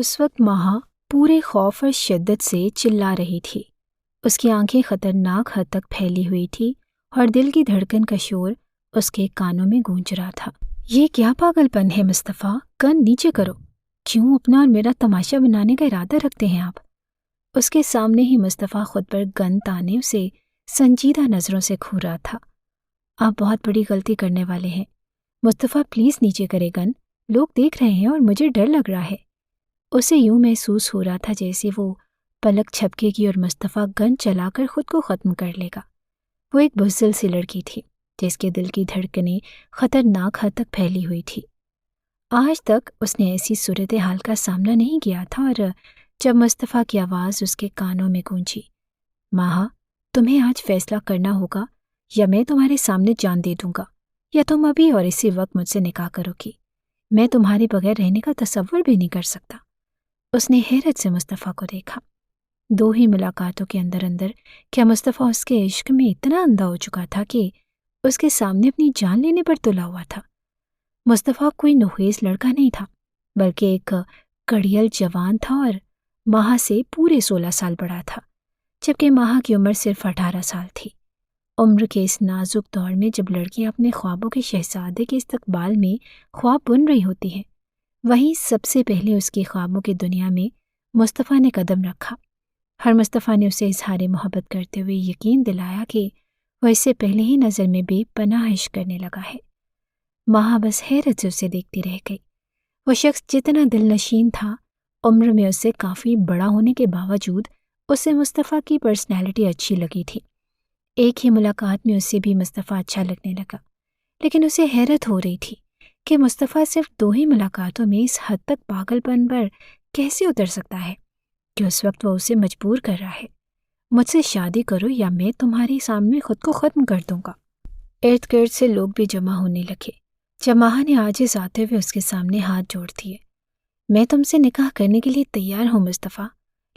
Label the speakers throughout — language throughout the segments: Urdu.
Speaker 1: اس وقت ماہا پورے خوف اور شدت سے چلا رہی تھی۔ اس کی آنکھیں خطرناک حد تک پھیلی ہوئی تھی اور دل کی دھڑکن کا شور اس کے کانوں میں گونج رہا تھا۔ یہ کیا پاگل پن ہے مصطفیٰ؟ کن نیچے کرو۔ کیوں اپنا اور میرا تماشا بنانے کا ارادہ رکھتے ہیں آپ؟ اس کے سامنے ہی مصطفیٰ خود پر گن تانے اسے سنجیدہ نظروں سے گھور رہا تھا۔ آپ بہت بڑی غلطی کرنے والے ہیں مصطفیٰ، پلیز نیچے کرے گن، لوگ دیکھ رہے ہیں اور مجھے ڈر لگ رہا ہے۔ اسے یوں محسوس ہو رہا تھا جیسے وہ پلک جھپکے گی اور مصطفیٰ گن چلا کر خود کو ختم کر لے گا۔ وہ ایک بزدل سی لڑکی تھی جس کے دل کی دھڑکنیں خطرناک حد تک پھیلی ہوئی تھی۔ آج تک اس نے ایسی صورتحال کا سامنا نہیں کیا تھا، اور جب مصطفیٰ کی آواز اس کے کانوں میں گونجی، ماہا تمہیں آج فیصلہ کرنا ہوگا یا میں تمہارے سامنے جان دے دوں گا، یا تم ابھی اور اسی وقت مجھ سے نکاح کرو گی۔ میں تمہارے بغیر رہنے کا تصور بھی نہیں کر سکتا۔ اس نے حیرت سے مصطفیٰ کو دیکھا۔ دو ہی ملاقاتوں کے اندر کیا مصطفیٰ اس کے عشق میں اتنا اندھا ہو چکا تھا کہ اس کے سامنے اپنی جان لینے پر تلا ہوا تھا؟ مصطفیٰ کوئی نوخیز لڑکا نہیں تھا، بلکہ ایک کڑیل جوان تھا اور ماہا سے پورے 16 سال بڑا تھا، جبکہ ماہا کی عمر صرف 18 سال تھی۔ عمر کے اس نازک دور میں جب لڑکیاں اپنے خوابوں کے شہزادے کے استقبال میں خواب بن رہی ہوتی ہیں، وہیں سب سے پہلے اس کی خوابوں کی دنیا میں مصطفیٰ نے قدم رکھا، اور مصطفیٰ نے اسے اظہار محبت کرتے ہوئے یقین دلایا کہ وہ اس سے پہلے ہی نظر میں بے پناہ عشق کرنے لگا ہے۔ ماہا بس حیرت سے اسے دیکھتی رہ گئی۔ وہ شخص جتنا دل نشین تھا، عمر میں اس سے کافی بڑا ہونے کے باوجود اسے مصطفیٰ کی پرسنالٹی اچھی لگی تھی۔ ایک ہی ملاقات میں اسے بھی مصطفیٰ اچھا لگنے لگا، لیکن اسے حیرت ہو رہی تھی کہ مصطفیٰ صرف 2 ہی ملاقاتوں میں اس حد تک پاگل پن پر کیسے اتر سکتا ہے کہ اس وقت وہ اسے مجبور کر رہا ہے، مجھ سے شادی کرو یا میں تمہارے سامنے خود کو ختم کر دوں گا۔ ارد گرد سے لوگ بھی جمع ہونے لگے جب ماہا نے عاجز آتے ہوئے اس کے سامنے ہاتھ جوڑ دیے۔ میں تم سے نکاح کرنے کے لیے تیار ہوں مصطفیٰ،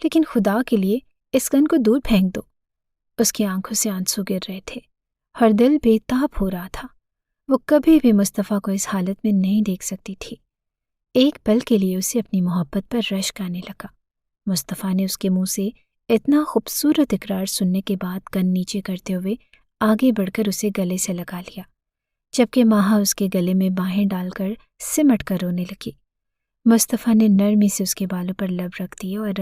Speaker 1: لیکن خدا کے لیے اس گن کو دور پھینک دو۔ اس کی آنکھوں سے آنسو گر رہے تھے اور دل بے تاب ہو رہا تھا۔ وہ کبھی بھی مصطفیٰ کو اس حالت میں نہیں دیکھ سکتی تھی۔ ایک پل کے لیے اسے اپنی محبت پر رشک آنے لگا۔ مصطفیٰ نے اس کے منہ سے اتنا خوبصورت اقرار سننے کے بعد گن نیچے کرتے ہوئے آگے بڑھ کر اسے گلے سے لگا لیا، جبکہ ماہا اس کے گلے میں باہیں ڈال کر سمٹ کر رونے لگی۔ مصطفیٰ نے نرمی سے اس کے بالوں پر لب رکھ دیا اور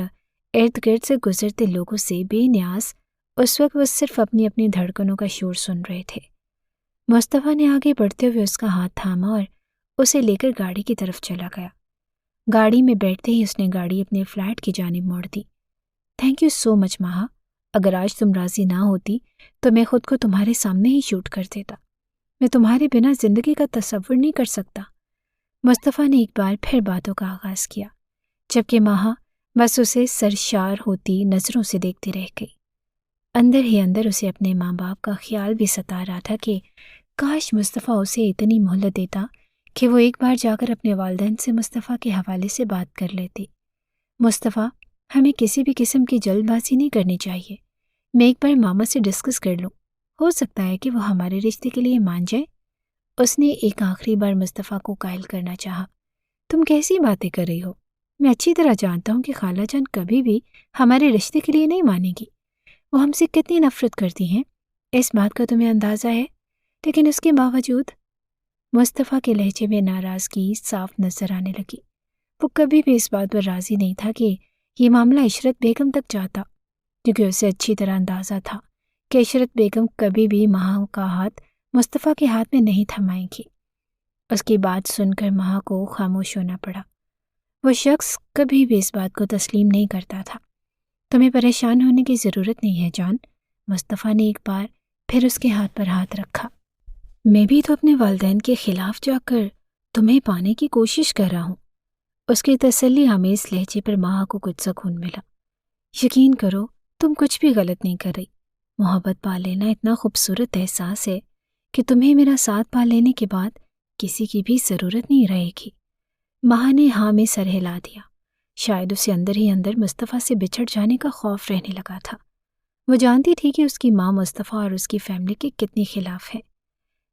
Speaker 1: ارد گرد سے گزرتے لوگوں سے بے نیاز اس وقت وہ صرف اپنی دھڑکنوں کا شور سن رہے تھے۔ مصطفیٰ نے آگے بڑھتے ہوئے اس کا ہاتھ تھاما اور اسے لے کر گاڑی کی طرف چلا گیا۔ گاڑی میں بیٹھتے ہی اس نے گاڑی اپنے فلیٹ کی جانب موڑ دی۔ تھینک یو سو مچ ماہا، اگر آج تم راضی نہ ہوتی تو میں خود کو تمہارے سامنے ہی شوٹ کر دیتا۔ میں تمہارے بنا زندگی کا تصور نہیں کر سکتا۔ مصطفیٰ نے ایک بار پھر باتوں کا آغاز کیا، جبکہ ماہا بس اسے سرشار ہوتی نظروں سے دیکھتی رہ گئی۔ اندر ہی اندر اسے اپنے ماں باپ کا خیال بھی ستا رہا تھا کہ کاش مصطفیٰ اسے اتنی مہلت دیتا کہ وہ ایک بار جا کر اپنے والدین سے مصطفیٰ کے حوالے سے بات کر لیتی۔ مصطفیٰ، ہمیں کسی بھی قسم کی جلد بازی نہیں کرنی چاہیے۔ میں ایک بار ماما سے ڈسکس کر لوں، ہو سکتا ہے کہ وہ ہمارے رشتے کے لیے مان جائے۔ اس نے ایک آخری بار مصطفیٰ کو قائل کرنا چاہا۔ تم کیسی باتیں کر رہی ہو؟ میں اچھی طرح جانتا ہوں کہ خالہ جان کبھی بھی ہمارے رشتے کے لیے نہیں مانے گی۔ وہ ہم سے کتنی نفرت کرتی ہیں، اس بات کا تمہیں اندازہ ہے، لیکن اس کے باوجود مصطفیٰ کے لہجے میں ناراضگی صاف نظر آنے لگی۔ وہ کبھی بھی اس بات پر راضی نہیں تھا کہ یہ معاملہ عشرت بیگم تک جاتا، کیونکہ اسے اچھی طرح اندازہ تھا کہ عشرت بیگم کبھی بھی ماہا کا ہاتھ مصطفیٰ کے ہاتھ میں نہیں تھمائیں گی۔ اس کی بات سن کر ماہا کو خاموش ہونا پڑا۔ وہ شخص کبھی بھی اس بات کو تسلیم نہیں کرتا تھا۔ تمہیں پریشان ہونے کی ضرورت نہیں ہے جان، مصطفیٰ نے ایک بار پھر اس کے ہاتھ پر ہاتھ رکھا۔ میں بھی تو اپنے والدین کے خلاف جا کر تمہیں پانے کی کوشش کر رہا ہوں۔ اس کے تسلی آمیز لہجے پر ماہا کو کچھ سکون ملا۔ یقین کرو تم کچھ بھی غلط نہیں کر رہی۔ محبت پا لینا اتنا خوبصورت احساس ہے کہ تمہیں میرا ساتھ پا لینے کے بعد کسی کی بھی ضرورت نہیں رہے گی۔ ماہا نے ہاں میں سر ہلا دیا۔ شاید اسے اندر ہی اندر مصطفیٰ سے بچھڑ جانے کا خوف رہنے لگا تھا۔ وہ جانتی تھی کہ اس کی ماں مصطفیٰ اور اس کی فیملی کے کتنی خلاف ہے۔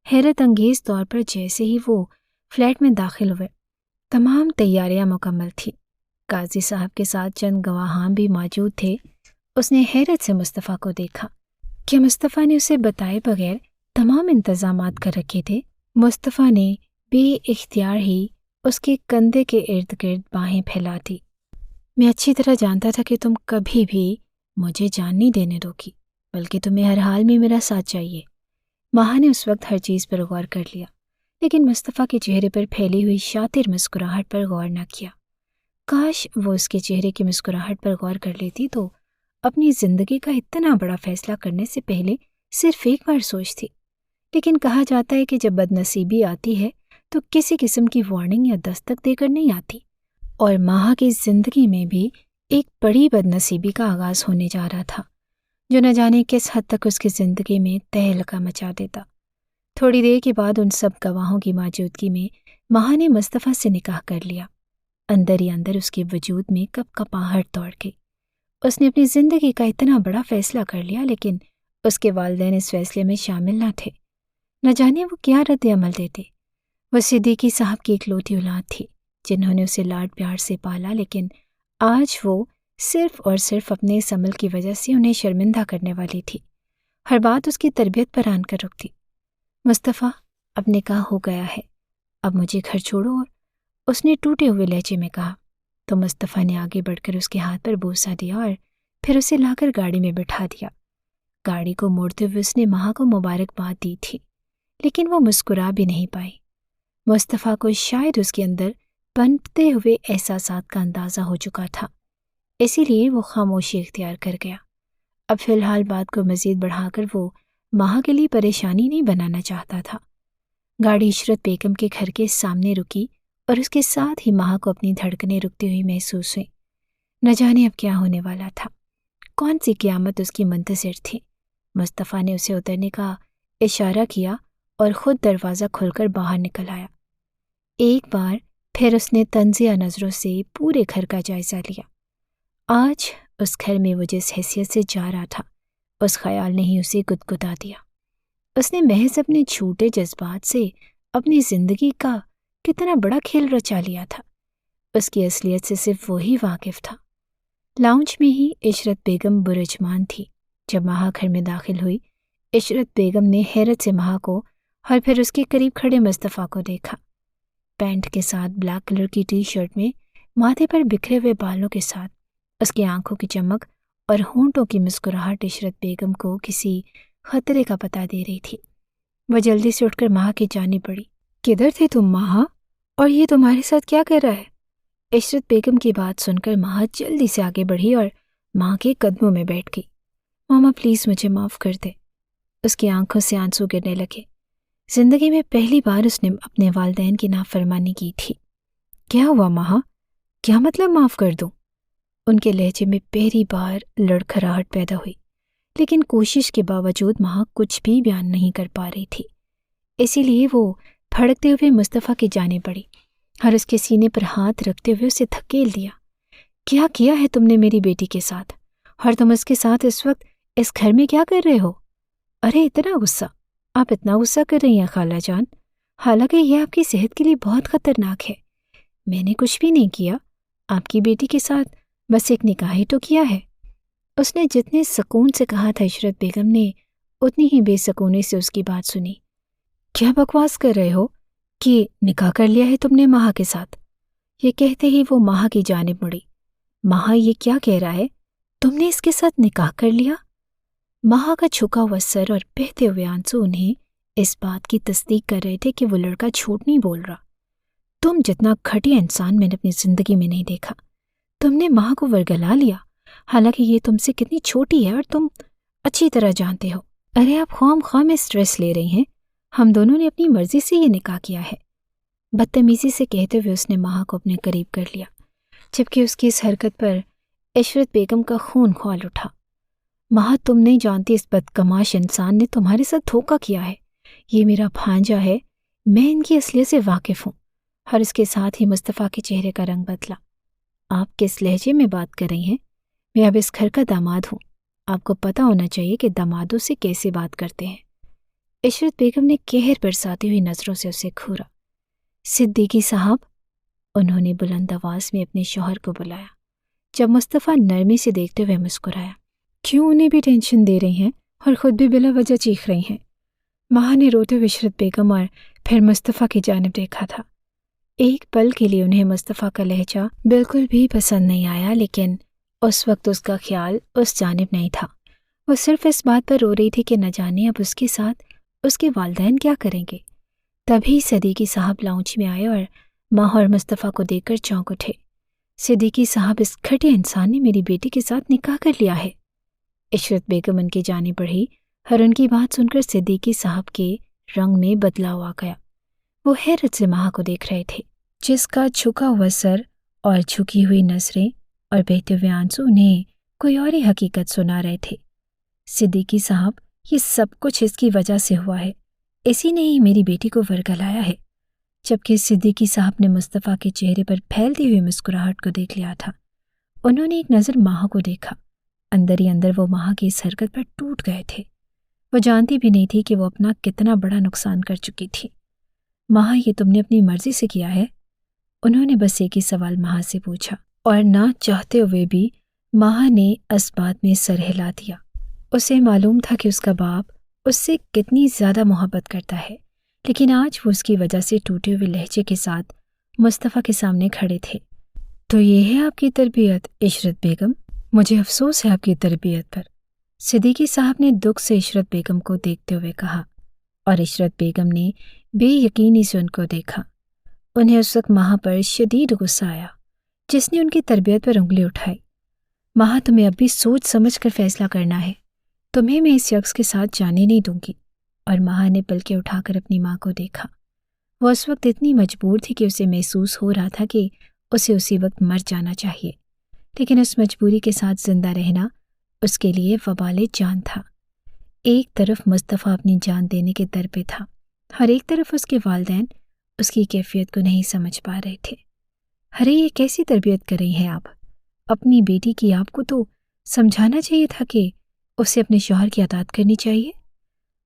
Speaker 1: حیرت انگیز طور پر جیسے ہی وہ فلیٹ میں داخل ہوئے، تمام تیاریاں مکمل تھیں۔ قاضی صاحب کے ساتھ چند گواہان بھی موجود تھے۔ اس نے حیرت سے مصطفیٰ کو دیکھا کہ مصطفیٰ نے اسے بتائے بغیر تمام انتظامات کر رکھے تھے۔ مصطفیٰ نے بے اختیار ہی اس کے کندھے کے ارد گرد باہیں پھیلا دی۔ میں اچھی طرح جانتا تھا کہ تم کبھی بھی مجھے جان نہیں دینے دو گی، بلکہ تمہیں ہر حال میں میرا ساتھ چاہیے۔ ماہا نے اس وقت ہر چیز پر غور کر لیا، لیکن مصطفیٰ کے چہرے پر پھیلی ہوئی شاطر مسکراہٹ پر غور نہ کیا۔ کاش وہ اس کے چہرے کی مسکراہٹ پر غور کر لیتی تو اپنی زندگی کا اتنا بڑا فیصلہ کرنے سے پہلے صرف ایک بار سوچتی۔ لیکن کہا جاتا ہے کہ جب بدنصیبی آتی ہے تو کسی قسم کی وارننگ یا دستک دے کر نہیں آتی، اور ماہا کی زندگی میں بھی ایک بڑی بدنصیبی کا آغاز ہونے جا رہا تھا، جو نہ جانے کس حد تک اس کی زندگی میں تہلکہ مچا دیتا۔ تھوڑی دیر کے بعد ان سب گواہوں کی موجودگی میں ماہا نے مصطفیٰ سے نکاح کر لیا۔ اندر ہی اندر اس کے وجود میں کپ کپاہٹ دوڑ گئی۔ اس نے اپنی زندگی کا اتنا بڑا فیصلہ کر لیا، لیکن اس کے والدین اس فیصلے میں شامل نہ تھے۔ نہ جانے وہ کیا رد عمل دیتے۔ وہ صدیقی صاحب کی اکلوتی اولاد تھی، جنہوں نے اسے لاڈ پیار سے پالا، لیکن آج وہ صرف اور صرف اپنے اس عمل کی وجہ سے انہیں شرمندہ کرنے والی تھی۔ ہر بات اس کی تربیت پر آن کر رکتی۔ مصطفیٰ، اب نکاح ہو گیا ہے، اب مجھے گھر چھوڑو، اور اس نے ٹوٹے ہوئے لہجے میں کہا۔ تو مصطفیٰ نے آگے بڑھ کر اس کے ہاتھ پر بوسہ دیا اور پھر اسے لا کر گاڑی میں بٹھا دیا۔ گاڑی کو موڑتے ہوئے اس نے ماہا کو مبارکباد دی تھی، لیکن وہ مسکرا بھی نہیں پائی۔ مصطفیٰ کو شاید اس کے اندر پنپتے ہوئے احساسات کا اندازہ ہو چکا تھا، اسی لیے وہ خاموشی اختیار کر گیا۔ اب فی الحال بات کو مزید بڑھا کر وہ ماہا کے لیے پریشانی نہیں بنانا چاہتا تھا۔ گاڑی عشرت بیگم کے گھر کے سامنے رکی اور اس کے ساتھ ہی ماہا کو اپنی دھڑکنیں رکتی ہوئی محسوس ہوئیں۔ نہ جانے اب کیا ہونے والا تھا، کون سی قیامت اس کی منتظر تھی۔ مصطفیٰ نے اسے اترنے کا اشارہ کیا اور خود دروازہ کھول کر باہر نکل آیا۔ ایک بار پھر اس نے تنزیہ نظروں سے پورے گھر کا جائزہ لیا۔ آج اس گھر میں وہ جس حیثیت سے جا رہا تھا، اس خیال نے ہی اسے گدگدا دیا۔ اس نے محض اپنے چھوٹے جذبات سے اپنی زندگی کا کتنا بڑا کھیل رچا لیا تھا۔ اس کی اصلیت سے صرف وہی واقف تھا۔ لاؤنج میں ہی عشرت بیگم برجمان تھی۔ جب ماہا گھر میں داخل ہوئی، عشرت بیگم نے حیرت سے ماہا کو اور پھر اس کے قریب کھڑے مصطفیٰ کو دیکھا۔ پینٹ کے ساتھ بلیک کلر کی ٹی شرٹ میں، ماتھے پر بکھرے ہوئے بالوں کے ساتھ، اس کی آنکھوں کی چمک اور ہونٹوں کی مسکراہٹ عشرت بیگم کو کسی خطرے کا پتہ دے رہی تھی۔ وہ جلدی سے اٹھ کر ماہا کی جانب بڑھی۔ کدھر تھے تم ماہا؟ اور یہ تمہارے ساتھ کیا کر رہا ہے؟ عشرت بیگم کی بات سن کر ماہا جلدی سے آگے بڑھی اور ماں کے قدموں میں بیٹھ گئی۔ ماما پلیز مجھے معاف کر دے۔ اس کی آنکھوں سے آنسو گرنے لگے۔ زندگی میں پہلی بار اس نے اپنے والدین کی نافرمانی کی تھی۔ کیا ہوا ماہا؟ کیا مطلب معاف کر دوں؟ ان کے لہجے میں پہلی بار لڑکھڑاہٹ پیدا ہوئی، لیکن کوشش کے باوجود ماہا کچھ بھی بیان نہیں کر پا رہی تھی۔ اسی لیے وہ پھڑکتے ہوئے مصطفیٰ کی جانب بڑھی اور اس کے سینے پر ہاتھ رکھتے ہوئے اسے دھکیل دیا۔ کیا کیا ہے تم نے میری بیٹی کے ساتھ؟ اور تم اس کے ساتھ اس وقت اس گھر میں کیا کر رہے ہو؟ ارے اتنا غصہ! آپ اتنا غصہ کر رہی ہیں خالہ جان، حالانکہ یہ آپ کی صحت کے لیے بہت خطرناک ہے۔ میں نے کچھ بھی نہیں کیا، آپ کی بیٹی کے ساتھ بس ایک نکاح ہی تو کیا ہے۔ اس نے جتنے سکون سے کہا تھا، عشرت بیگم نے اتنی ہی بے سکونی سے اس کی بات سنی۔ کیا بکواس کر رہے ہو کہ نکاح کر لیا ہے تم نے ماہا کے ساتھ؟ یہ کہتے ہی وہ ماہا کی جانب مڑی۔ ماہا یہ کیا کہہ رہا ہے؟ تم نے اس کے ساتھ نکاح کر لیا؟ ماہا کا جھکا ہوا سر اور بہتے ہوئے آنسو انہیں اس بات کی تصدیق کر رہے تھے کہ وہ لڑکا جھوٹ نہیں بول رہا۔ تم جتنا گھٹیا انسان میں نے اپنی زندگی میں نہیں دیکھا۔ تم نے ماہا کو ورگلا لیا، حالانکہ یہ تم سے کتنی چھوٹی ہے اور تم اچھی طرح جانتے ہو۔ ارے آپ خواہ مخواہ میں اسٹریس لے رہی ہیں، ہم دونوں نے اپنی مرضی سے یہ نکاح کیا ہے۔ بدتمیزی سے کہتے ہوئے اس نے ماہا کو اپنے قریب کر لیا، جبکہ اس کی اس حرکت پر عشرت بیگم کا خون کھول اٹھا۔ ماہا تم نہیں جانتی اس بدکماش انسان نے تمہارے ساتھ دھوکہ کیا ہے۔ یہ میرا بھانجا ہے، میں ان کی اصلیت سے واقف ہوں۔ اور اس کے ساتھ ہی مصطفیٰ کے چہرے کا رنگ بدلا۔ آپ کس لہجے میں بات کر رہی ہیں؟ میں اب اس گھر کا داماد ہوں، آپ کو پتہ ہونا چاہیے کہ دامادوں سے کیسے بات کرتے ہیں۔ عشرت بیگم نے قہر برساتی ہوئی نظروں سے اسے گھورا۔ صدیقی صاحب، انہوں نے بلند آواز میں اپنے شوہر کو بلایا۔ جب مصطفیٰ نرمی سے دیکھتے ہوئے مسکرایا، کیوں انہیں بھی ٹینشن دے رہی ہیں اور خود بھی بلا وجہ چیخ رہی ہیں؟ ماں نے روتے ہوئے عشرت بیگم اور پھر مصطفیٰ کی جانب دیکھا تھا۔ ایک پل کے لیے انہیں مصطفیٰ کا لہجہ بالکل بھی پسند نہیں آیا، لیکن اس وقت اس کا خیال اس جانب نہیں تھا۔ وہ صرف اس بات پر رو رہی تھی کہ نہ جانے اب اس کے ساتھ اس کے والدین کیا کریں گے۔ تبھی صدیقی صاحب لاؤنج میں آئے اور ماں اور مصطفیٰ کو دیکھ کر چونک اٹھے۔ صدیقی صاحب، اس گھٹیا انسان نے میری بیٹی کے ساتھ نکاح کر لیا ہے۔ عشرت بیگم ان کی جانب بڑھی اور ان کی بات سن کر صدیقی صاحب کے رنگ میں بدلاؤ آ گیا۔ وہ حیرت سے ماں کو دیکھ رہے تھے، جس کا جھکا ہوا سر اور جھکی ہوئی نظریں اور بہتے ہوئے آنسو انہیں کوئی اور ہی حقیقت سنا رہے تھے۔ صدیقی صاحب، یہ سب کچھ اس کی وجہ سے ہوا ہے، اسی نے ہی میری بیٹی کو ورگلایا ہے۔ جبکہ صدیقی صاحب نے مصطفیٰ کے چہرے پر پھیلتی ہوئی مسکراہٹ کو دیکھ لیا تھا۔ انہوں نے ایک نظر ماں کو دیکھا، اندر ہی اندر وہ ماں کی اس حرکت پر ٹوٹ گئے تھے۔ وہ جانتی بھی نہیں تھی کہ وہ اپنا کتنا بڑا نقصان کر چکی تھی۔ ماں، یہ تم نے اپنی مرضی سے کیا ہے؟ انہوں نے بس ایک ہی سوال ماں سے پوچھا، اور نہ چاہتے ہوئے بھی ماں نے اس بات میں سر ہلا دیا۔ اسے معلوم تھا کہ اس کا باپ اس سے کتنی زیادہ محبت کرتا ہے، لیکن آج وہ اس کی وجہ سے ٹوٹے ہوئے لہجے کے ساتھ مصطفیٰ کے سامنے کھڑے تھے۔ تو یہ ہے آپ کی تربیت عشرت بیگم؟ مجھے افسوس ہے آپ کی تربیت پر، صدیقی صاحب نے دکھ سے عشرت بیگم کو دیکھتے ہوئے کہا، اور عشرت بیگم نے بے یقینی سے ان کو دیکھا۔ انہیں اس وقت ماں پر شدید غصہ آیا، جس نے ان کی تربیت پر انگلی اٹھائی۔ ماں، تمہیں اب بھی سوچ سمجھ کر فیصلہ کرنا ہے، تمہیں میں اس شخص کے ساتھ جانے نہیں دوں گی۔ اور ماں نے پلکیں اٹھا کر اپنی ماں کو دیکھا۔ وہ اس وقت اتنی مجبور تھی کہ اسے محسوس ہو رہا تھا کہ اسے اسی وقت مر جانا چاہیے، لیکن اس مجبوری کے ساتھ زندہ رہنا اس کے لیے وبال جان تھا۔ ایک طرف مصطفیٰ اپنی جان دینے کے در پہ تھا، اور ایک طرف اس کے والدین اس کی کیفیت کو نہیں سمجھ پا رہے تھے۔ ارے یہ کیسی تربیت کر رہی ہیں آپ؟ اپنی بیٹی کی آپ کو تو سمجھانا چاہیے تھا کہ اسے اپنے شوہر کی اطاعت کرنی چاہیے۔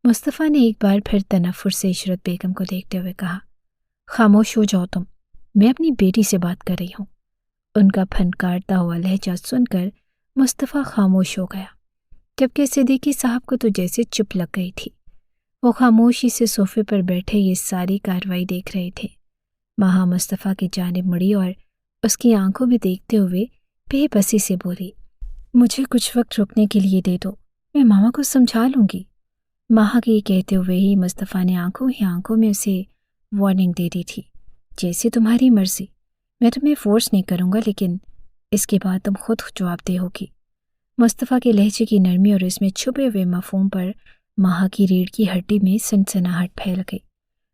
Speaker 1: مصطفیٰ نے ایک بار پھر تنفر سے عشرت بیگم کو دیکھتے ہوئے کہا، خاموش ہو جاؤ تم، میں اپنی بیٹی سے بات کر رہی ہوں۔ ان کا پھنکارتا ہوا لہجہ سن کر مصطفیٰ خاموش ہو گیا، جبکہ صدیقی صاحب کو تو جیسے چپ لگ گئی تھی۔ وہ خاموشی سے صوفے پر بیٹھے یہ ساری کارروائی دیکھ رہے تھے۔ ماں مصطفیٰ کی جانب مڑی اور اس کی آنکھوں میں دیکھتے ہوئے بے بسی سے بولی، مجھے کچھ وقت رکنے کے لیے دے دو، میں ماما کو سمجھا لوں گی۔ ماں کے کہتے ہوئے ہی مصطفیٰ نے آنکھوں ہی آنکھوں میں اسے وارننگ دے دی تھی، جیسے تمہاری مرضی، میں تمہیں فورس نہیں کروں گا، لیکن اس کے بعد تم خود جواب دہ ہوگی۔ مصطفیٰ کے لہجے کی نرمی اور اس میں چھپے ہوئے مفہوم پر ماں کی ریڑھ کی ہڈی میں سنسناہٹ پھیل گئی۔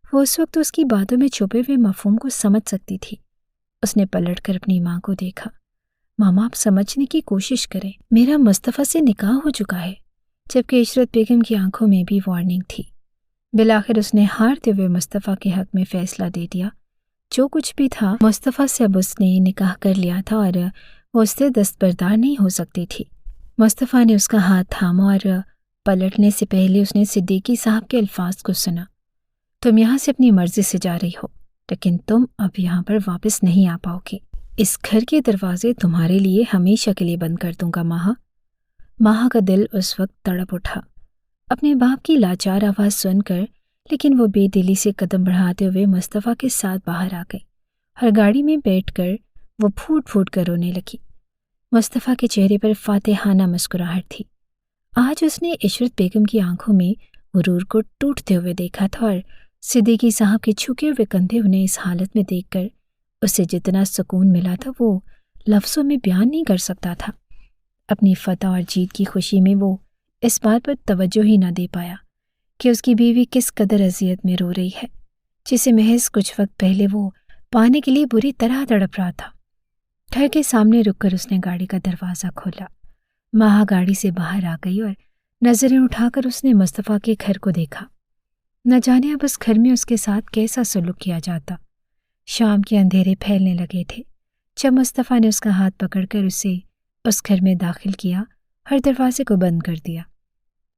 Speaker 1: وہ اس وقت اس کی باتوں میں چھپے ہوئے مفہوم کو سمجھ سکتی تھی۔ اس نے پلٹ کر اپنی ماں کو دیکھا، ماما آپ سمجھنے کی کوشش کریں، میرا مصطفیٰ سے نکاح ہو چکا ہے، جبکہ عشرت بیگم کی آنکھوں میں بھی وارننگ تھی۔ بالآخر اس نے ہارتے ہوئے مصطفیٰ کے حق میں فیصلہ دے دیا۔ جو کچھ بھی تھا، مصطفیٰ سے اب اس نے نکاح کر لیا تھا اور وہ اس سے دستبردار نہیں ہو سکتی تھی۔ مصطفیٰ نے اس کا ہاتھ تھاما اور پلٹنے سے پہلے اس نے صدیقی صاحب کے الفاظ کو سنا، تم یہاں سے اپنی مرضی سے جا رہی ہو، لیکن تم اب یہاں پر واپس نہیں آ پاؤ گے۔ اس گھر کے دروازے تمہارے لیے ہمیشہ کے لیے بند کر دوں گا ماں۔ ماں کا دل اس وقت تڑپ اٹھا اپنے باپ کی لاچار آواز سن کر، لیکن وہ بے دلی سے قدم بڑھاتے ہوئے مصطفیٰ کے ساتھ باہر آ گئی اور گاڑی میں بیٹھ کر وہ پھوٹ پھوٹ کر رونے لگی۔ مصطفیٰ کے چہرے پر فاتحانہ مسکراہٹ تھی۔ آج اس نے عشرت بیگم کی آنکھوں میں غرور کو ٹوٹتے ہوئے دیکھا تھا، اور صدیقی صاحب کے جھکے ہوئے کندھے انہیں اس حالت میں دیکھ کر اسے جتنا سکون ملا تھا وہ لفظوں میں بیان نہیں کر سکتا تھا۔ اپنی فتح اور جیت کی خوشی میں وہ اس بات پر توجہ ہی نہ دے پایا کہ اس کی بیوی کس قدر اذیت میں رو رہی ہے، جسے محض کچھ وقت پہلے وہ پانے کے لیے بری طرح تڑپ رہا تھا۔ گھر کے سامنے رک کر اس نے گاڑی کا دروازہ کھولا۔ ماں گاڑی سے باہر آ گئی اور نظریں اٹھا کر اس نے مصطفیٰ کے گھر کو دیکھا۔ نہ جانے اب اس گھر میں اس کے ساتھ کیسا سلوک کیا جاتا۔ شام کے اندھیرے پھیلنے لگے تھے جب مصطفیٰ نے اس کا ہاتھ پکڑ کر اسے اس گھر میں داخل کیا اور دروازے کو بند کر دیا۔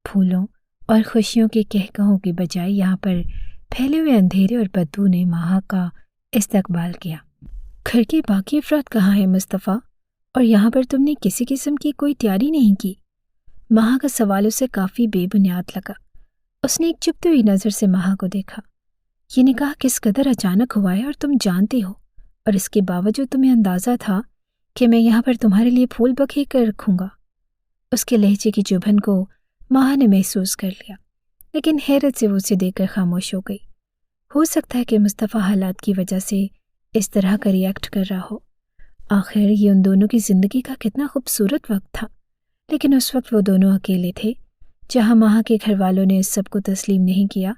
Speaker 1: پھولوں اور خوشیوں کے کہکہوں کی بجائے یہاں پر پھیلے ہوئے اندھیرے اور بدبو نے ماں کا استقبال کیا۔ گھر کے باقی افراد کہاں ہیں مصطفیٰ؟ اور یہاں پر تم نے کسی قسم کی کوئی تیاری نہیں کی؟ مہا کا سوال اسے کافی بے بنیاد لگا۔ اس نے ایک چپتی ہوئی نظر سے مہا کو دیکھا۔ یہ نکاح کس قدر اچانک ہوا ہے اور تم جانتی ہو، اور اس کے باوجود تمہیں اندازہ تھا کہ میں یہاں پر تمہارے لیے پھول بکھیر کر رکھوں گا۔ اس کے لہجے کی چبھن کو مہا نے محسوس کر لیا، لیکن حیرت سے وہ اسے دیکھ کر خاموش ہو گئی۔ ہو سکتا ہے کہ مصطفیٰ حالات کی وجہ سے اس طرح کا ریئیکٹ کر رہا ہو۔ آخر یہ ان دونوں کی زندگی کا کتنا خوبصورت وقت تھا، لیکن اس وقت وہ دونوں اکیلے تھے۔ جہاں مہا کے گھر والوں نے اس سب کو تسلیم نہیں کیا،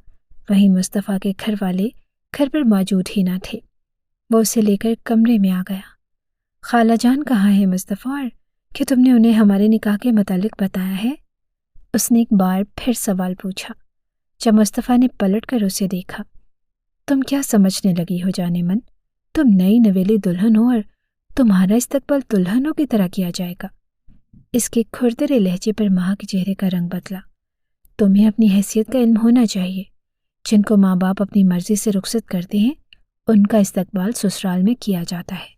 Speaker 1: وہیں مصطفیٰ کے گھر والے گھر پر موجود ہی نہ تھے۔ وہ اسے لے کر کمرے میں آ گیا۔ خالہ جان کہاں ہے مصطفیٰ، اور کہ تم نے انہیں ہمارے نکاح کے متعلق بتایا ہے؟ اس نے ایک بار پھر سوال پوچھا۔ جب مصطفیٰ نے پلٹ کر اسے دیکھا، تم کیا سمجھنے لگی ہو جانے من؟ تم نئی نویلی دلہن ہو اور تمہارا استقبال دلہنوں کی طرح کیا جائے گا۔ اس کے کھردرے لہجے پر مہا کے چہرے کا رنگ بدلا۔ تمہیں اپنی حیثیت کا علم ہونا چاہیے۔ جن کو ماں باپ اپنی مرضی سے رخصت کرتے ہیں، ان کا استقبال سسرال میں کیا جاتا ہے۔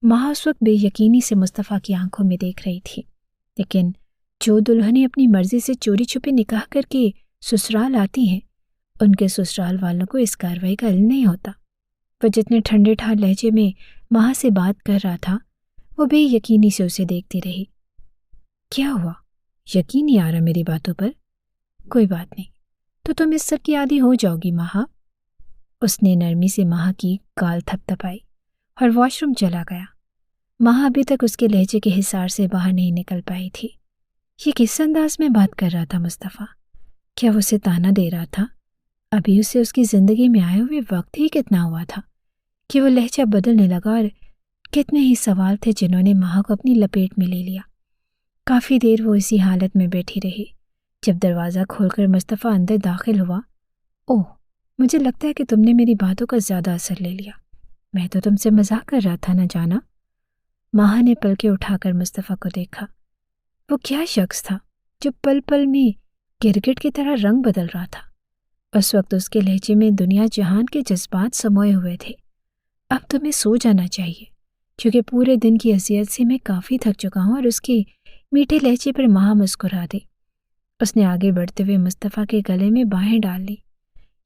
Speaker 1: مہا اس وقت بے یقینی سے مصطفیٰ کی آنکھوں میں دیکھ رہی تھی، لیکن جو دلہنیں اپنی مرضی سے چوری چھپے نکاح کر کے سسرال آتی ہیں، ان کے سسرال والوں کو اس کارروائی کا علم نہیں ہوتا۔ وہ جتنے ٹھنڈے ٹھار لہجے میں مہا سے بات کر رہا تھا، وہ بے یقینی سے اسے دیکھتی رہی۔ کیا ہوا؟ یقین نہیں آ رہا میری باتوں پر؟ کوئی بات نہیں، تو تم اس سب کی عادی ہو جاؤ گی مہا۔ اس نے نرمی سے مہا کی گال تھپ تھپائی اور واش روم چلا گیا۔ مہا ابھی تک اس کے لہجے کے حصار سے باہر نہیں نکل پائی تھی۔ یہ کس انداز میں بات کر رہا تھا مصطفیٰ؟ کیا وہ اسے تانا دے رہا تھا؟ ابھی اسے اس کی زندگی میں آئے ہوئے وقت ہی کتنا ہوا تھا کہ وہ لہجہ بدلنے لگا، اور کتنے ہی سوال تھے جنہوں نے مہا کو اپنی لپیٹ میں لے لیا۔ کافی دیر وہ اسی حالت میں بیٹھی رہی۔ جب دروازہ کھول کر مصطفیٰ اندر داخل ہوا، اوہ، مجھے لگتا ہے کہ تم نے میری باتوں کا زیادہ اثر لے لیا۔ میں تو تم سے مزاق کر رہا تھا نہ جانا۔ مہا نے پلکیں اٹھا کر مصطفیٰ کو دیکھا۔ وہ کیا شخص تھا جو پل پل میں گرگٹ کی طرح رنگ بدل رہا تھا؟ اس وقت اس کے لہجے میں دنیا جہان کے جذبات سموئے ہوئے تھے۔ اب تمہیں سو جانا چاہیے، کیونکہ پورے دن کی اذیت سے میں کافی تھک چکا ہوں۔ اور اس کے میٹھے لہجے پر مہا مسکرا دی۔ اس نے آگے بڑھتے ہوئے مصطفیٰ کے گلے میں باہیں ڈال لی۔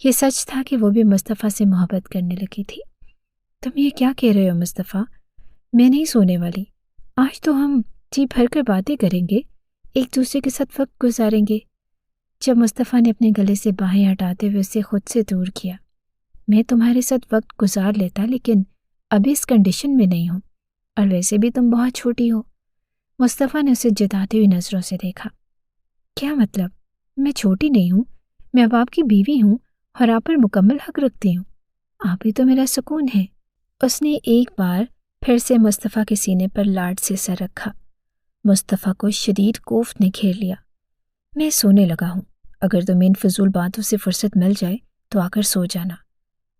Speaker 1: یہ سچ تھا کہ وہ بھی مصطفیٰ سے محبت کرنے لگی تھی۔ تم یہ کیا کہہ رہے ہو مصطفیٰ؟ میں نہیں سونے والی۔ آج تو ہم جی بھر کر باتیں کریں گے، ایک دوسرے کے ساتھ وقت گزاریں گے۔ جب مصطفیٰ نے اپنے گلے سے باہیں ہٹاتے ہوئے اسے خود سے دور کیا، میں تمہارے ساتھ وقت گزار لیتا، لیکن ابھی اس کنڈیشن میں نہیں ہوں، اور ویسے بھی تم بہت چھوٹی ہو۔ مصطفیٰ نے اسے جتاتی ہوئی نظروں سے دیکھا۔ کیا مطلب؟ میں چھوٹی نہیں ہوں، میں اب آپ کی بیوی ہوں اور آپ پر مکمل حق رکھتی ہوں۔ آپ ہی تو میرا سکون ہے۔ اس نے ایک بار پھر سے مصطفیٰ کے سینے پر لاڈ سے سر رکھا۔ مصطفیٰ کو شدید کوفت نے گھیر لیا۔ میں سونے لگا ہوں، اگر تمہیں ان فضول باتوں سے فرصت مل جائے تو آ کر سو جانا۔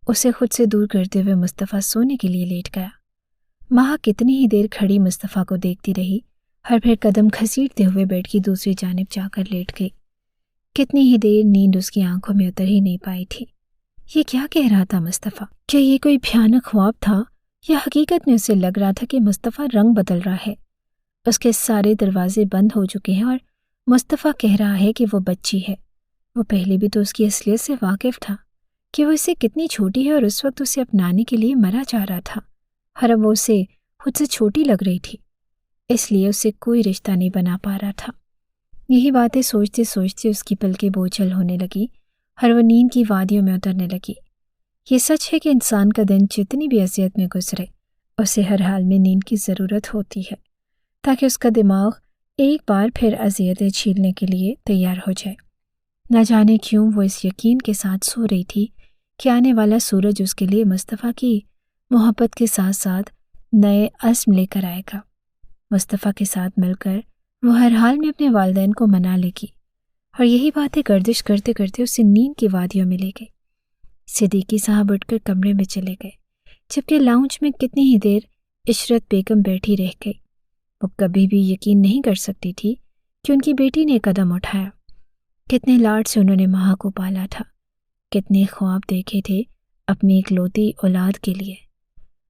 Speaker 1: اسے خود سے دور کرتے ہوئے مصطفیٰ سونے کے لیے لیٹ گیا۔ مہا کتنی ہی دیر کھڑی مصطفیٰ کو دیکھتی رہی، اور پھر قدم گھسیٹتے ہوئے بیڈ کی دوسری جانب جا کر لیٹ گئی۔ کتنی ہی دیر نیند اس کی آنکھوں میں اتر ہی نہیں پائی تھی۔ یہ کیا کہہ رہا تھا مصطفیٰ؟ کیا یہ کوئی بھیانک خواب تھا، یا حقیقت میں اسے لگ رہا تھا کہ مصطفیٰ رنگ بدل رہا ہے؟ اس کے سارے دروازے بند ہو چکے ہیں، اور مصطفیٰ کہہ رہا ہے کہ وہ بچی ہے۔ وہ پہلے بھی تو اس کی اصلیت سے واقف تھا کہ وہ اسے کتنی چھوٹی ہے، اور اس وقت اسے اپنانے کے لیے مرا جا رہا تھا، اور اب وہ اسے خود سے چھوٹی لگ رہی تھی، اس لیے اسے کوئی رشتہ نہیں بنا پا رہا تھا۔ یہی باتیں سوچتے سوچتے اس کی پلکیں بوجھل ہونے لگی، اور وہ نیند کی وادیوں میں اترنے لگی۔ یہ سچ ہے کہ انسان کا دن جتنی بھی اذیت میں گزرے، اسے ہر حال میں نیند کی ضرورت ہوتی ہے، تاکہ اس کا دماغ ایک بار پھر اذیتیں جھیلنے کے لیے تیار ہو جائے۔ نہ جانے کیوں وہ اس یقین کے ساتھ سو رہی تھی کہ آنے والا سورج اس کے لیے مصطفیٰ کی محبت کے ساتھ ساتھ نئے عزم لے کر آئے گا۔ مصطفیٰ کے ساتھ مل کر وہ ہر حال میں اپنے والدین کو منا لے گی، اور یہی باتیں گردش کرتے کرتے اسے نیند کی وادیوں میں لے گئی۔ صدیقی صاحب اٹھ کر کمرے میں چلے گئے، جبکہ لاؤنج میں کتنی ہی دیر عشرت بیگم بیٹھی رہ گئی۔ وہ کبھی بھی یقین نہیں کر سکتی تھی کہ ان کی بیٹی نے قدم اٹھایا۔ کتنے لاڈ سے انہوں نے مہا کو پالا تھا، کتنے خواب دیکھے تھے اپنی اکلوتی اولاد کے لیے۔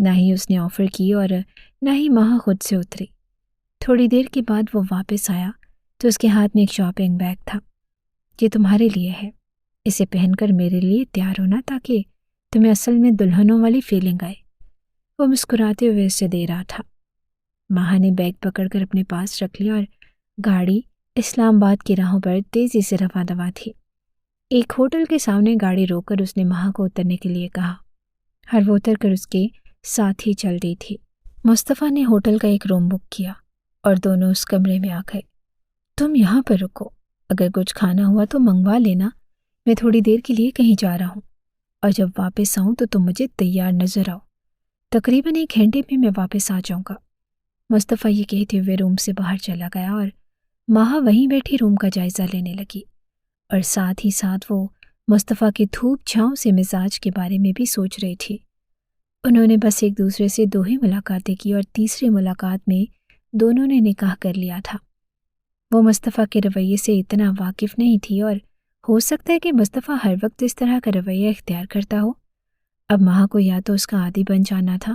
Speaker 1: نہ ہی اس نے آفر کی اور نہ ہی ماہا خود سے اتری۔ تھوڑی دیر کے بعد وہ واپس آیا تو اس کے ہاتھ میں ایک شاپنگ بیگ تھا۔ یہ تمہارے لیے ہے، اسے پہن کر میرے لیے تیار ہونا تاکہ تمہیں اصل میں دلہنوں والی فیلنگ آئے۔ وہ مسکراتے ہوئے اسے دے رہا تھا۔ ماہا نے بیگ پکڑ کر اپنے پاس رکھ لیا اور گاڑی اسلام آباد کی راہوں پر تیزی سے رواں دواں تھی۔ ایک ہوٹل کے سامنے گاڑی روک کر اس نے ماہا کو اترنے کے لیے کہا اور وہ اتر کر اس کے ساتھ ہی چل دی تھی۔ مصطفیٰ نے ہوٹل کا ایک روم بک کیا اور دونوں اس کمرے میں آ گئے۔ تم یہاں پر رکو، اگر کچھ کھانا ہوا تو منگوا لینا، میں تھوڑی دیر کے لیے کہیں جا رہا ہوں، اور جب واپس آؤں تو تم مجھے تیار نظر آؤ۔ تقریباً 1 گھنٹے میں واپس آ جاؤں گا۔ مصطفیٰ یہ کہتے ہوئے روم سے باہر چلا گیا اور ماہا وہیں بیٹھی روم کا جائزہ لینے لگی، اور ساتھ ہی ساتھ وہ مصطفیٰ کی دھوپ چھاؤں سے مزاج کے بارے میں بھی سوچ رہی تھی۔ انہوں نے بس ایک دوسرے سے 2 ہی ملاقاتیں کی اور تیسری ملاقات میں دونوں نے نکاح کر لیا تھا۔ وہ مصطفیٰ کے رویے سے اتنا واقف نہیں تھی اور ہو سکتا ہے کہ مصطفیٰ ہر وقت اس طرح کا رویہ اختیار کرتا ہو۔ اب ماہا کو یا تو اس کا عادی بن جانا تھا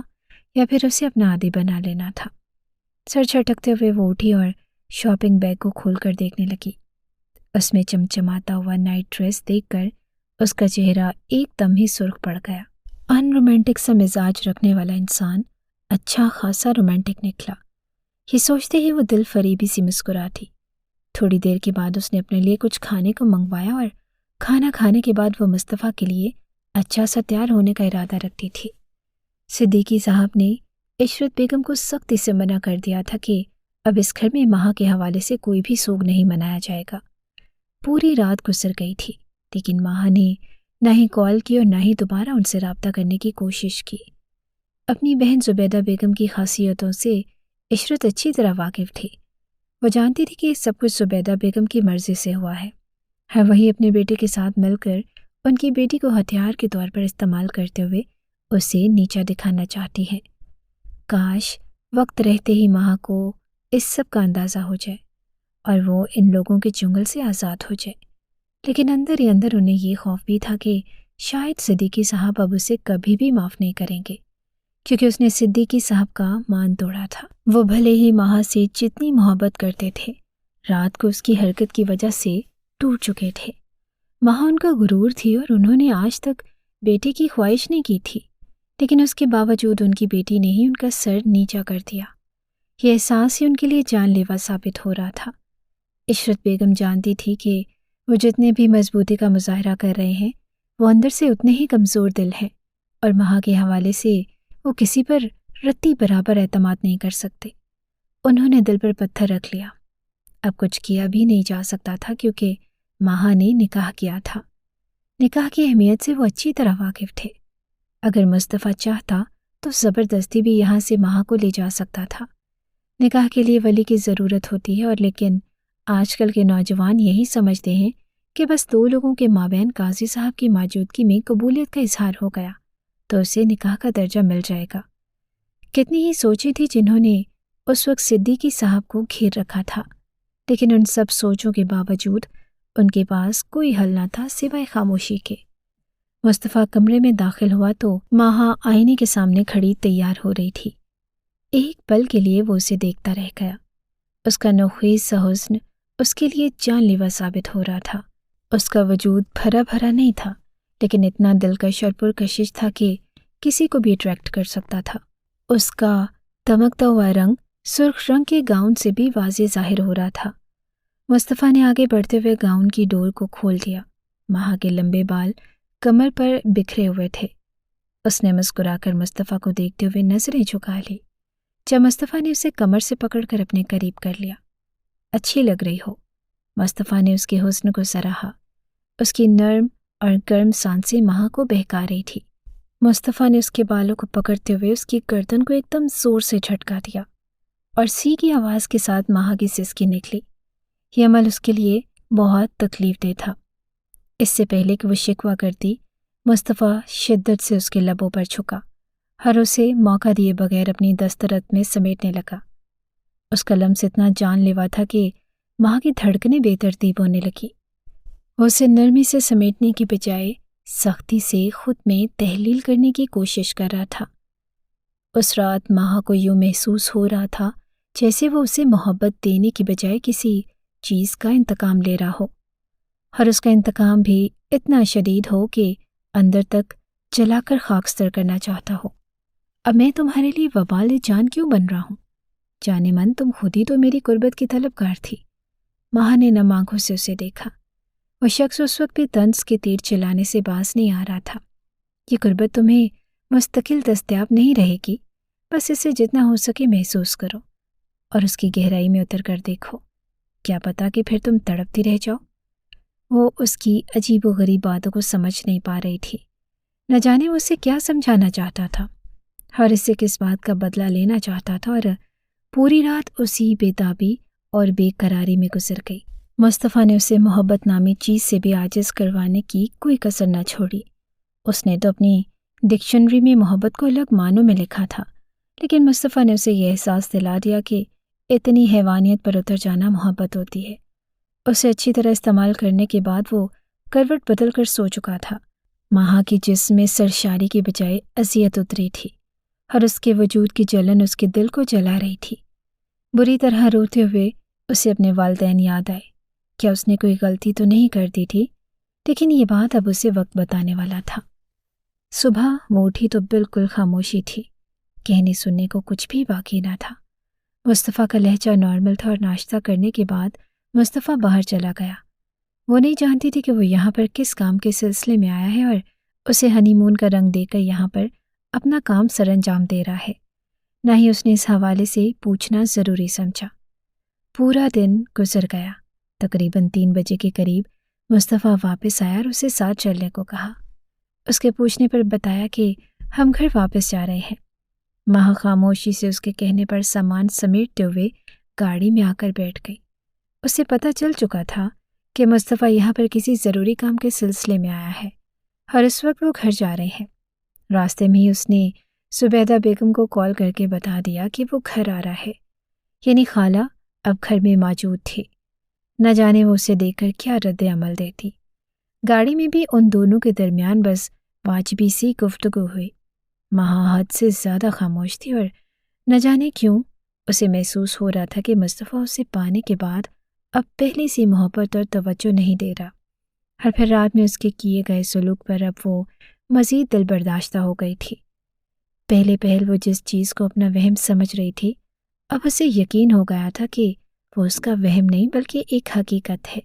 Speaker 1: یا پھر اسے اپنا عادی بنا لینا تھا۔ سر چھٹکتے ہوئے وہ اٹھی اور شاپنگ بیگ کو کھول کر دیکھنے لگی۔ اس میں چمچماتا ہوا نائٹ ڈریس دیکھ کر اس کا چہرہ ایک دم ہی سرخ پڑ گیا۔ ان رومانٹک سا مزاج رکھنے والا انسان اچھا خاصا رومانٹک نکلا، یہ سوچتے ہی وہ دل فریبی سی مسکراتی۔ تھوڑی دیر کے بعد اس نے اپنے لیے کچھ کھانے کو منگوایا اور کھانا کھانے کے بعد وہ مصطفیٰ کے لیے اچھا سا تیار ہونے کا ارادہ رکھتی تھی۔ صدیقی صاحب نے عشرت بیگم کو سختی سے منع کر دیا تھا کہ اب اس گھر میں ماہا کے حوالے سے کوئی بھی سوگ نہیں منایا جائے گا۔ پوری رات گزر گئی تھی لیکن ماہا نے نہ ہی کال کی اور نہ ہی دوبارہ ان سے رابطہ کرنے کی کوشش کی۔ اپنی بہن زبیدہ بیگم کی خاصیتوں سے عشرت اچھی طرح واقف تھی۔ وہ جانتی تھی کہ سب کچھ زبیدہ بیگم کی مرضی سے ہوا ہے، وہی اپنے بیٹے کے ساتھ مل کر ان کی بیٹی کو ہتھیار کے طور پر استعمال کرتے ہوئے اسے نیچا دکھانا چاہتی ہے۔ کاش وقت رہتے ہی ماہا کو اس سب کا اندازہ ہو جائے اور وہ ان لوگوں کے چنگل سے آزاد ہو جائے، لیکن اندر ہی اندر انہیں یہ خوف بھی تھا کہ شاید صدیقی صاحب اب اسے کبھی بھی معاف نہیں کریں گے، کیونکہ اس نے صدیقی صاحب کا مان توڑا تھا۔ وہ بھلے ہی ماہا سے جتنی محبت کرتے تھے، رات کو اس کی حرکت کی وجہ سے ٹوٹ چکے تھے۔ ماہا ان کا غرور تھی اور انہوں نے آج تک بیٹے کی خواہش نہیں کی تھی، لیکن اس کے باوجود ان کی بیٹی نے ہی ان کا سر نیچا کر دیا۔ یہ احساس ہی ان کے لیے جان لیوا ثابت ہو رہا تھا۔ عشرت بیگم جانتی تھی کہ وہ جتنے بھی مضبوطی کا مظاہرہ کر رہے ہیں وہ اندر سے اتنے ہی کمزور دل ہیں، اور ماہا کے حوالے سے وہ کسی پر رتی برابر اعتماد نہیں کر سکتے۔ انہوں نے دل پر پتھر رکھ لیا۔ اب کچھ کیا بھی نہیں جا سکتا تھا کیونکہ ماہا نے نکاح کیا تھا۔ نکاح کی اہمیت سے وہ اچھی طرح واقف تھے۔ اگر مصطفیٰ چاہتا تو زبردستی بھی یہاں سے ماہا کو لے جا سکتا تھا۔ نکاح کے لیے ولی کی ضرورت ہوتی ہے، اور لیکن آج کل کے نوجوان یہی سمجھتے ہیں کہ بس 2 لوگوں کے مابین قاضی صاحب کی موجودگی میں قبولیت کا اظہار ہو گیا تو اسے نکاح کا درجہ مل جائے گا۔ کتنی ہی سوچیں تھی جنہوں نے اس وقت صدیقی صاحب کو گھیر رکھا تھا، لیکن ان سب سوچوں کے باوجود ان کے پاس کوئی حل نہ تھا سوائے خاموشی کے۔ مصطفیٰ کمرے میں داخل ہوا تو ماہا آئینے کے سامنے کھڑی تیار ہو رہی تھی۔ ایک پل کے لیے وہ اسے دیکھتا رہ گیا۔ اس کا نوخیز سا حسن اس کے لیے جان لیوا ثابت ہو رہا تھا۔ اس کا وجود بھرا بھرا نہیں تھا، لیکن اتنا دلکش اور پرکشش تھا کہ کسی کو بھی اٹریکٹ کر سکتا تھا۔ اس کا دمکتا ہوا رنگ سرخ رنگ کے گاؤن سے بھی واضح ظاہر ہو رہا تھا۔ مصطفیٰ نے آگے بڑھتے ہوئے گاؤن کی ڈور کو کھول دیا۔ ماہا کے لمبے بال کمر پر بکھرے ہوئے تھے۔ اس نے مسکرا کر مصطفیٰ کو دیکھتے ہوئے نظریں جھکا لی۔ جب مصطفیٰ نے اسے کمر سے پکڑ کر اپنے قریب کر لیا۔ اچھی لگ رہی ہو۔ مصطفیٰ نے اس کے حسن کو سراہا۔ اس کی نرم اور گرم سانسیں ماہا کو بہکا رہی تھی۔ مصطفیٰ نے اس کے بالوں کو پکڑتے ہوئے اس کی گردن کو ایک دم زور سے جھٹکا دیا اور سی کی آواز کے ساتھ ماہا کی سسکی نکلی۔ یہ عمل اس کے لیے بہت تکلیف دہ تھا۔ اس سے پہلے کہ وہ شکوہ کرتی، مصطفیٰ شدت سے اس کے لبوں پر جھکا اور اسے موقع دیے بغیر اپنی دسترت میں سمیٹنے لگا۔ اس کا لمس اتنا جان لیوا تھا کہ ماہا کی دھڑکنیں بے ترتیب ہونے لگی۔ وہ اسے نرمی سے سمیٹنے کی بجائے سختی سے خود میں تحلیل کرنے کی کوشش کر رہا تھا۔ اس رات ماہا کو یوں محسوس ہو رہا تھا جیسے وہ اسے محبت دینے کی بجائے کسی چیز کا انتقام لے رہا ہو، اور اس کا انتقام بھی اتنا شدید ہو کہ اندر تک جلا کر خاکستر کرنا چاہتا ہو۔ اب میں تمہارے لیے وبال جان کیوں بن رہا ہوں؟ جانے من تم خود ہی تو میری قربت کی طلبگار تھی۔ ماہا نے نم آنکھوں سے اسے دیکھا۔ وہ شخص اس وقت بھی طنز کے تیر چلانے سے باز نہیں آ رہا تھا۔ یہ قربت تمہیں مستقل دستیاب نہیں رہے گی، بس اسے جتنا ہو سکے محسوس کرو اور اس کی گہرائی میں اتر کر دیکھو۔ کیا پتا کہ پھر تم تڑپتی رہ جاؤ۔ وہ اس کی عجیب و غریب باتوں کو سمجھ نہیں پا رہی تھی۔ نہ جانے وہ اسے کیا سمجھانا چاہتا تھا اور اس سے کس بات کا بدلہ لینا چاہتا تھا، اور پوری رات اسی بے تابی اور بے قراری میں گزر گئی۔ مصطفیٰ نے اسے محبت نامی چیز سے بھی عاجز کروانے کی کوئی کسر نہ چھوڑی۔ اس نے تو اپنی ڈکشنری میں محبت کو الگ معنوں میں لکھا تھا، لیکن مصطفیٰ نے اسے یہ احساس دلا دیا کہ اتنی حیوانیت پر اتر جانا محبت ہوتی ہے۔ اسے اچھی طرح استعمال کرنے کے بعد وہ کروٹ بدل کر سو چکا تھا۔ ماہا کی جسم میں سرشاری کی بجائے اذیت اتری تھی، اور اس کے وجود کی جلن اس کے دل کو جلا رہی تھی۔ بری طرح روتے ہوئے اسے اپنے والدین یاد آئے۔ کیا اس نے کوئی غلطی تو نہیں کر دی تھی؟ لیکن یہ بات اب اسے وقت بتانے والا تھا۔ صبح وہ اٹھی تو بالکل خاموشی تھی، کہنے سننے کو کچھ بھی باقی نہ تھا۔ مصطفیٰ کا لہجہ نارمل تھا، اور ناشتہ کرنے کے بعد مصطفیٰ باہر چلا گیا۔ وہ نہیں جانتی تھی کہ وہ یہاں پر کس کام کے سلسلے میں آیا ہے، اور اسے ہنی مون کا رنگ دے کر یہاں پر اپنا کام سر انجام دے رہا ہے۔ نہ ہی اس نے اس حوالے سے پوچھنا ضروری سمجھا۔ پورا دن گزر گیا۔ تقریباً 3 بجے کے قریب مصطفیٰ واپس آیا اور اسے ساتھ چلنے کو کہا۔ اس کے پوچھنے پر بتایا کہ ہم گھر واپس جا رہے ہیں۔ ماہا خاموشی سے اس کے کہنے پر سامان سمیٹتے ہوئے گاڑی میں آ کر بیٹھ گئی۔ اسے پتہ چل چکا تھا کہ مصطفیٰ یہاں پر کسی ضروری کام کے سلسلے میں آیا ہے، اور اس وقت وہ گھر جا رہے ہیں۔ راستے میں ہی اس نے زبیدہ بیگم کو کال کر کے بتا دیا کہ وہ گھر آ رہا ہے، یعنی خالہ اب گھر میں موجود تھی۔ نہ جانے وہ اسے دیکھ کر کیا رد عمل دیتی۔ گاڑی میں بھی ان دونوں کے درمیان بس واجبی سی گفتگو ہوئی۔ ماہا حد سے زیادہ خاموش تھی، اور نہ جانے کیوں اسے محسوس ہو رہا تھا کہ مصطفیٰ اسے پانے کے بعد اب پہلی سی محبت اور توجہ نہیں دے رہا، اور پھر رات میں اس کے کیے گئے سلوک پر اب وہ مزید دل برداشتہ ہو گئی تھی۔ پہلے پہل وہ جس چیز کو اپنا وہم سمجھ رہی تھی، اب اسے یقین ہو گیا تھا کہ وہ اس کا وہم نہیں بلکہ ایک حقیقت ہے۔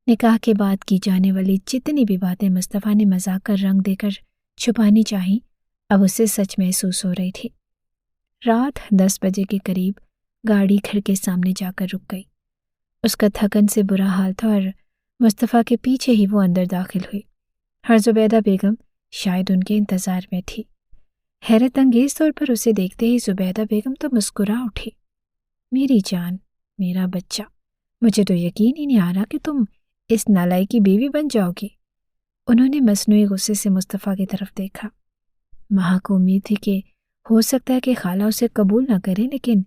Speaker 1: نکاح کے بعد کی جانے والی جتنی بھی باتیں مصطفیٰ نے مذاق کا رنگ دے کر چھپانی چاہیں، اب اسے سچ محسوس ہو رہی تھی۔ رات 10 بجے کے قریب گاڑی گھر کے سامنے جا کر رک گئی۔ اس کا تھکن سے برا حال تھا، اور مصطفیٰ کے پیچھے ہی وہ اندر داخل ہوئی، اور زبیدہ بیگم شاید ان کے انتظار میں تھی۔ حیرت انگیز طور پر اسے دیکھتے ہی زبیدہ بیگم تو مسکرا اٹھی۔ میری جان، میرا بچہ، مجھے تو یقین ہی نہیں آ رہا کہ تم اس نالائی کی بیوی بن جاؤ گی۔ انہوں نے مصنوعی غصے سے مصطفیٰ کی طرف دیکھا۔ ماہا کو امید تھی کہ ہو سکتا ہے کہ خالہ اسے قبول نہ کریں، لیکن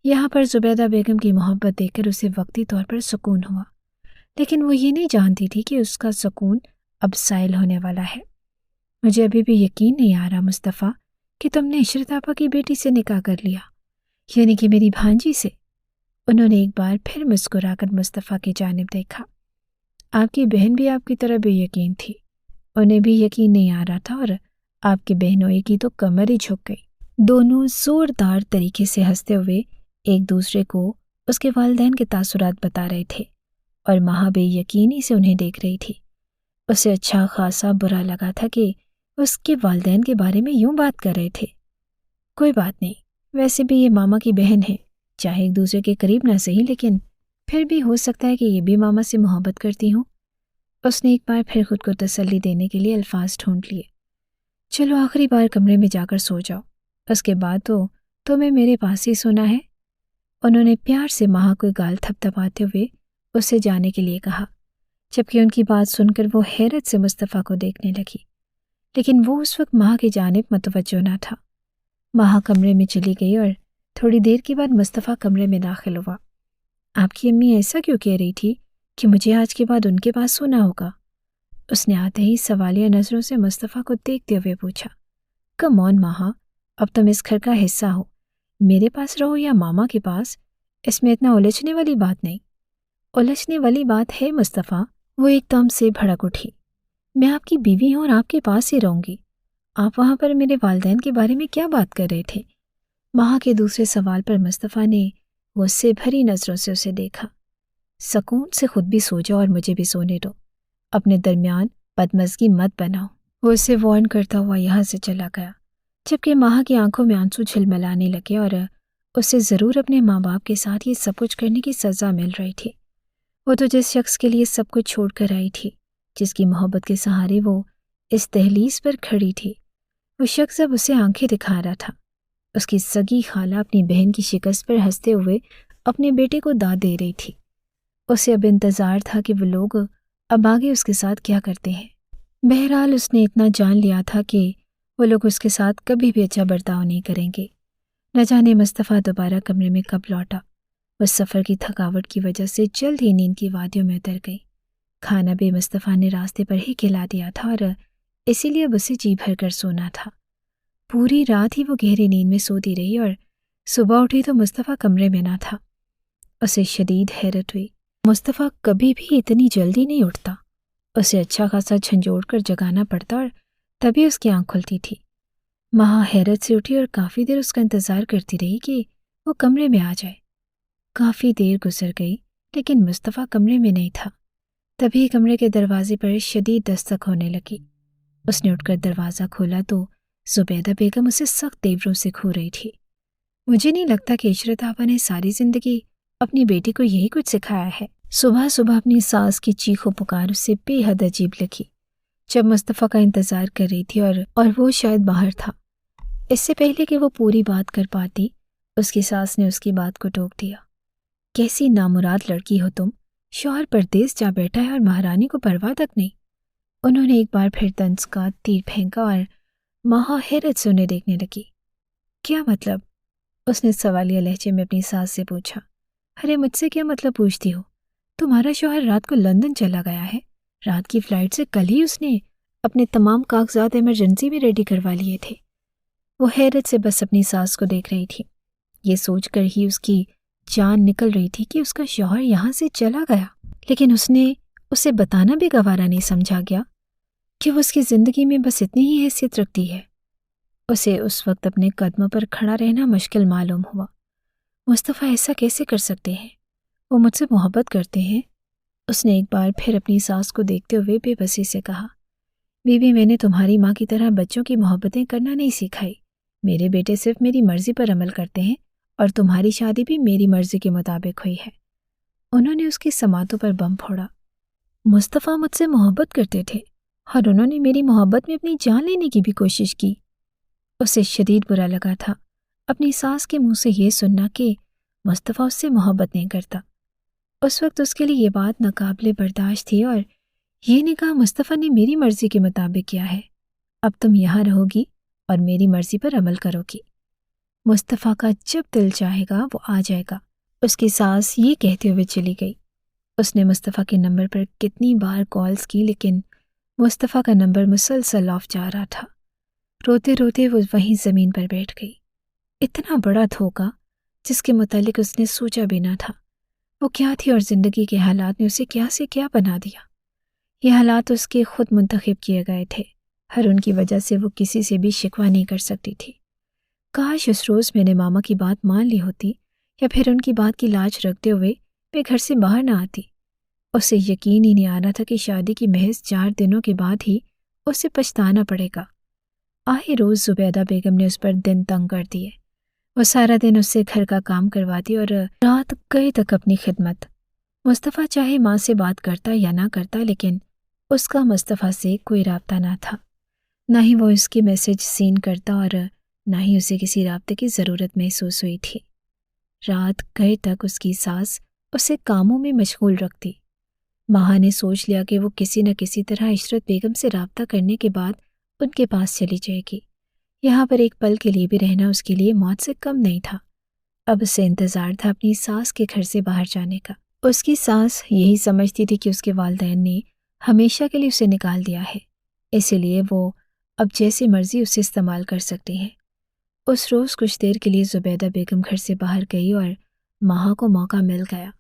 Speaker 1: یہاں پر زبیدہ بیگم کی محبت دیکھ کر اسے وقتی طور پر سکون ہوا، لیکن وہ یہ نہیں جانتی تھی کہ اس کا سکون اب زائل ہونے والا ہے۔ مجھے ابھی بھی یقین نہیں آ رہا مصطفیٰ کہ تم نے عشرت آپا کی بیٹی سے نکاح کر لیا، یعنی کہ میری بھانجی سے۔ انہوں نے ایک بار پھر مسکرا کر مصطفیٰ کی جانب دیکھا۔ آپ کی بہن بھی آپ کی طرح بے یقین تھی، انہیں بھی یقین نہیں آ رہا تھا، اور آپ کے بہنوئی کی تو کمر ہی جھک گئی۔ دونوں زوردار طریقے سے ہنستے ہوئے ایک دوسرے کو اس کے والدین کے تاثرات بتا رہے تھے، اور ماہا بے یقینی سے انہیں دیکھ رہی تھی۔ اسے اچھا خاصا برا لگا تھا کہ اس کے والدین کے بارے میں یوں بات کر رہے تھے۔ کوئی بات نہیں، ویسے بھی یہ ماما کی بہن ہے، چاہے ایک دوسرے کے قریب نہ صحیح، لیکن پھر بھی ہو سکتا ہے کہ یہ بھی ماما سے محبت کرتی ہوں۔ اس نے ایک بار پھر خود کو تسلی دینے کے لیے الفاظ ڈھونڈ لیے۔ چلو آخری بار کمرے میں جا کر سو جاؤ، اس کے بعد تو تمہیں میرے پاس ہی سونا ہے۔ انہوں نے پیار سے ماہا کو گال تھپ تھپاتے ہوئے اسے جانے کے لیے کہا، جبکہ ان کی بات سن کر وہ حیرت سے مصطفیٰ کو دیکھنے لگی، لیکن وہ اس وقت ماہا کی جانب متوجہ نہ تھا۔ ماہا کمرے میں چلی گئی، اور تھوڑی دیر کے بعد مصطفیٰ کمرے میں داخل ہوا۔ آپ کی امی ایسا کیوں کہہ رہی تھی کہ مجھے آج کے بعد ان کے پاس سونا ہوگا؟ اس نے آتے ہی سوالیہ نظروں سے مصطفیٰ کو دیکھتے ہوئے پوچھا۔ کم آن ماہا، اب تم اس گھر کا حصہ ہو، میرے پاس رہو یا ماما کے پاس، اس میں اتنا الجھنے والی بات نہیں۔ الجھنے والی بات ہے مصطفیٰ، وہ ایک دم سے بھڑک اٹھی۔ میں آپ کی بیوی ہوں اور آپ کے پاس ہی رہوں گی۔ آپ وہاں پر میرے والدین کے بارے میں کیا بات کر رہے تھے؟ ماں کے دوسرے سوال پر مصطفیٰ نے غصے بھری نظروں سے اسے دیکھا۔ سکون سے خود بھی سو جاؤ اور مجھے بھی سونے دو، اپنے درمیان بدمزگی مت بناؤ۔ وہ اسے وارن کرتا ہوا یہاں سے چلا گیا، جبکہ ماں کی آنکھوں میں آنسو جھلملانے لگے اور اسے ضرور اپنے ماں باپ کے ساتھ یہ سب کچھ کرنے کی سزا مل رہی تھی۔ وہ تو جس شخص کے لیے سب کچھ چھوڑ کر آئی تھی، جس کی محبت کے سہارے وہ اس دہلیز پر کھڑی تھی، وہ شخص اب اسے آنکھیں دکھا رہا تھا۔ اس کی سگی خالہ اپنی بہن کی شکست پر ہنستے ہوئے اپنے بیٹے کو داد دے رہی تھی۔ اسے اب انتظار تھا کہ وہ لوگ اب آگے اس کے ساتھ کیا کرتے ہیں۔ بہرحال اس نے اتنا جان لیا تھا کہ وہ لوگ اس کے ساتھ کبھی بھی اچھا برتاؤ نہیں کریں گے۔ نہ جانے مصطفیٰ دوبارہ کمرے میں کب لوٹا۔ وہ سفر کی تھکاوٹ کی وجہ سے جلد ہی نیند کی وادیوں میں اتر گئی۔ کھانا بھی مصطفیٰ نے راستے پر ہی کھلا دیا تھا اور اسی لیے اب اسے جی بھر کر سونا تھا۔ پوری رات ہی وہ گہری نیند میں سوتی رہی اور صبح اٹھی تو مصطفیٰ کمرے میں نہ تھا۔ اسے شدید حیرت ہوئی، مصطفیٰ کبھی بھی اتنی جلدی نہیں اٹھتا۔ اسے اچھا خاصا جھنجھوڑ کر جگانا پڑتا اور تبھی اس کی آنکھ کھلتی تھی۔ مہا حیرت سے اٹھی اور کافی دیر اس کا انتظار کرتی رہی کہ وہ کمرے میں آ جائے۔ کافی دیر گزر گئی لیکن مصطفیٰ کمرے میں نہیں تھا۔ تبھی کمرے کے دروازے پر شدید دستک ہونے لگی۔ اس نے اٹھ کر دروازہ کھولا تو زبیدہ بیگم اسے سخت تیوروں سے کھو رہی تھی۔ مجھے نہیں لگتا کہ عشرت آپا نے ساری زندگی اپنی بیٹی کو یہی کچھ سکھایا ہے۔ صبح صبح اپنی ساس کی چیخ و پکار اسے بے حد عجیب لگی جب مصطفیٰ کا انتظار کر رہی تھی اور وہ شاید باہر تھا۔ اس سے پہلے کہ وہ پوری بات کر پاتی، اس کی ساس نے اس کی بات کو ٹوک دیا۔ کیسی نامراد لڑکی ہو تم، شوہر پردیس جا بیٹھا ہے اور مہارانی کو پرواہ تک نہیں۔ انہوں نے ایک بار پھر طنز کا تیر پھینکا اور مہا حیرت سے انہیں دیکھنے لگی۔ کیا مطلب؟ اس نے سوالیہ لہجے میں اپنی ساس سے پوچھا۔ ارے مجھ سے کیا مطلب پوچھتی ہو؟ تمہارا شوہر رات کو لندن چلا گیا ہے، رات کی فلائٹ سے کل ہی اس نے اپنے تمام کاغذات ایمرجنسی میں ریڈی کروا لیے تھے۔ وہ حیرت سے بس اپنی ساس کو دیکھ رہی تھی۔ یہ سوچ کر ہی اس کی جان نکل رہی تھی کہ اس کا شوہر یہاں سے چلا گیا، لیکن اس نے اسے بتانا بھی گوارا نہیں سمجھا گیا کہ وہ اس کی زندگی میں بس اتنی ہی حیثیت رکھتی ہے۔ اسے اس وقت اپنے قدموں پر کھڑا رہنا مشکل معلوم ہوا۔ مصطفیٰ ایسا کیسے کر سکتے ہیں؟ وہ مجھ سے محبت کرتے ہیں۔ اس نے ایک بار پھر اپنی ساس کو دیکھتے ہوئے بے بسی سے کہا، بیوی میں نے تمہاری ماں کی طرح بچوں کی محبتیں کرنا نہیں سکھائی۔ میرے بیٹے صرف میری مرضی پر عمل کرتے ہیں اور تمہاری شادی بھی میری مرضی کے مطابق ہوئی ہے۔ انہوں نے اس کی سماعتوں پر بم پھوڑا۔ مصطفیٰ مجھ سے محبت کرتے تھے اور انہوں نے میری محبت میں اپنی جان لینے کی بھی کوشش کی۔ اسے شدید برا لگا تھا اپنی ساس کے منہ سے یہ سننا کہ مصطفیٰ اس سے محبت نہیں کرتا۔ اس وقت اس کے لیے یہ بات ناقابل برداشت تھی اور یہ نکاح مصطفیٰ نے میری مرضی کے مطابق کیا ہے۔ اب تم یہاں رہو گی اور میری مرضی پر عمل کرو گی۔ مصطفیٰ کا جب دل چاہے گا وہ آ جائے گا، اس کی ساس یہ کہتے ہوئے چلی گئی۔ اس نے مصطفیٰ کے نمبر پر کتنی بار کالز کی لیکن مصطفیٰ کا نمبر مسلسل آف جا رہا تھا۔ روتے روتے وہ وہیں زمین پر بیٹھ گئی۔ اتنا بڑا دھوکہ جس کے متعلق اس نے سوچا بھی نہ تھا۔ وہ کیا تھی اور زندگی کے حالات نے اسے کیا سے کیا بنا دیا۔ یہ حالات اس کے خود منتخب کیے گئے تھے، ہر ان کی وجہ سے وہ کسی سے بھی شکوہ نہیں کر سکتی تھی۔ کاش اس روز میں نے ماما کی بات مان لی ہوتی یا پھر ان کی بات کی لاج رکھتے ہوئے میں گھر سے باہر نہ آتی۔ اسے یقین ہی نہیں آ رہا تھا کہ شادی کی محض 4 دنوں کے بعد ہی اسے پچھتانا پڑے گا۔ آئے روز زبیدہ بیگم نے اس پر دن تنگ کر دیے۔ وہ سارا دن اس سے گھر کا کام کرواتی اور رات گئے تک اپنی خدمت۔ مصطفیٰ چاہے ماں سے بات کرتا یا نہ کرتا لیکن اس کا مصطفیٰ سے کوئی رابطہ نہ تھا۔ نہ ہی وہ اس کے میسج سین کرتا اور نہ ہی اسے کسی رابطے کی ضرورت محسوس ہوئی تھی۔ رات گئے تک اس کی ساس اسے کاموں میں مشغول رکھتی۔ ماہا نے سوچ لیا کہ وہ کسی نہ کسی طرح عشرت بیگم سے رابطہ کرنے کے بعد ان کے پاس چلی جائے گی۔ یہاں پر ایک پل کے لیے بھی رہنا اس کے لیے موت سے کم نہیں تھا۔ اب اسے انتظار تھا اپنی ساس کے گھر سے باہر جانے کا۔ اس کی ساس یہی سمجھتی تھی کہ اس کے والدین نے ہمیشہ کے لیے اسے نکال دیا ہے، اسی لیے وہ اب جیسے مرضی اسے استعمال کر سکتے ہیں۔ اس روز کچھ دیر کے لیے زبیدہ بیگم گھر سے باہر گئی اور ماہا کو موقع مل گیا۔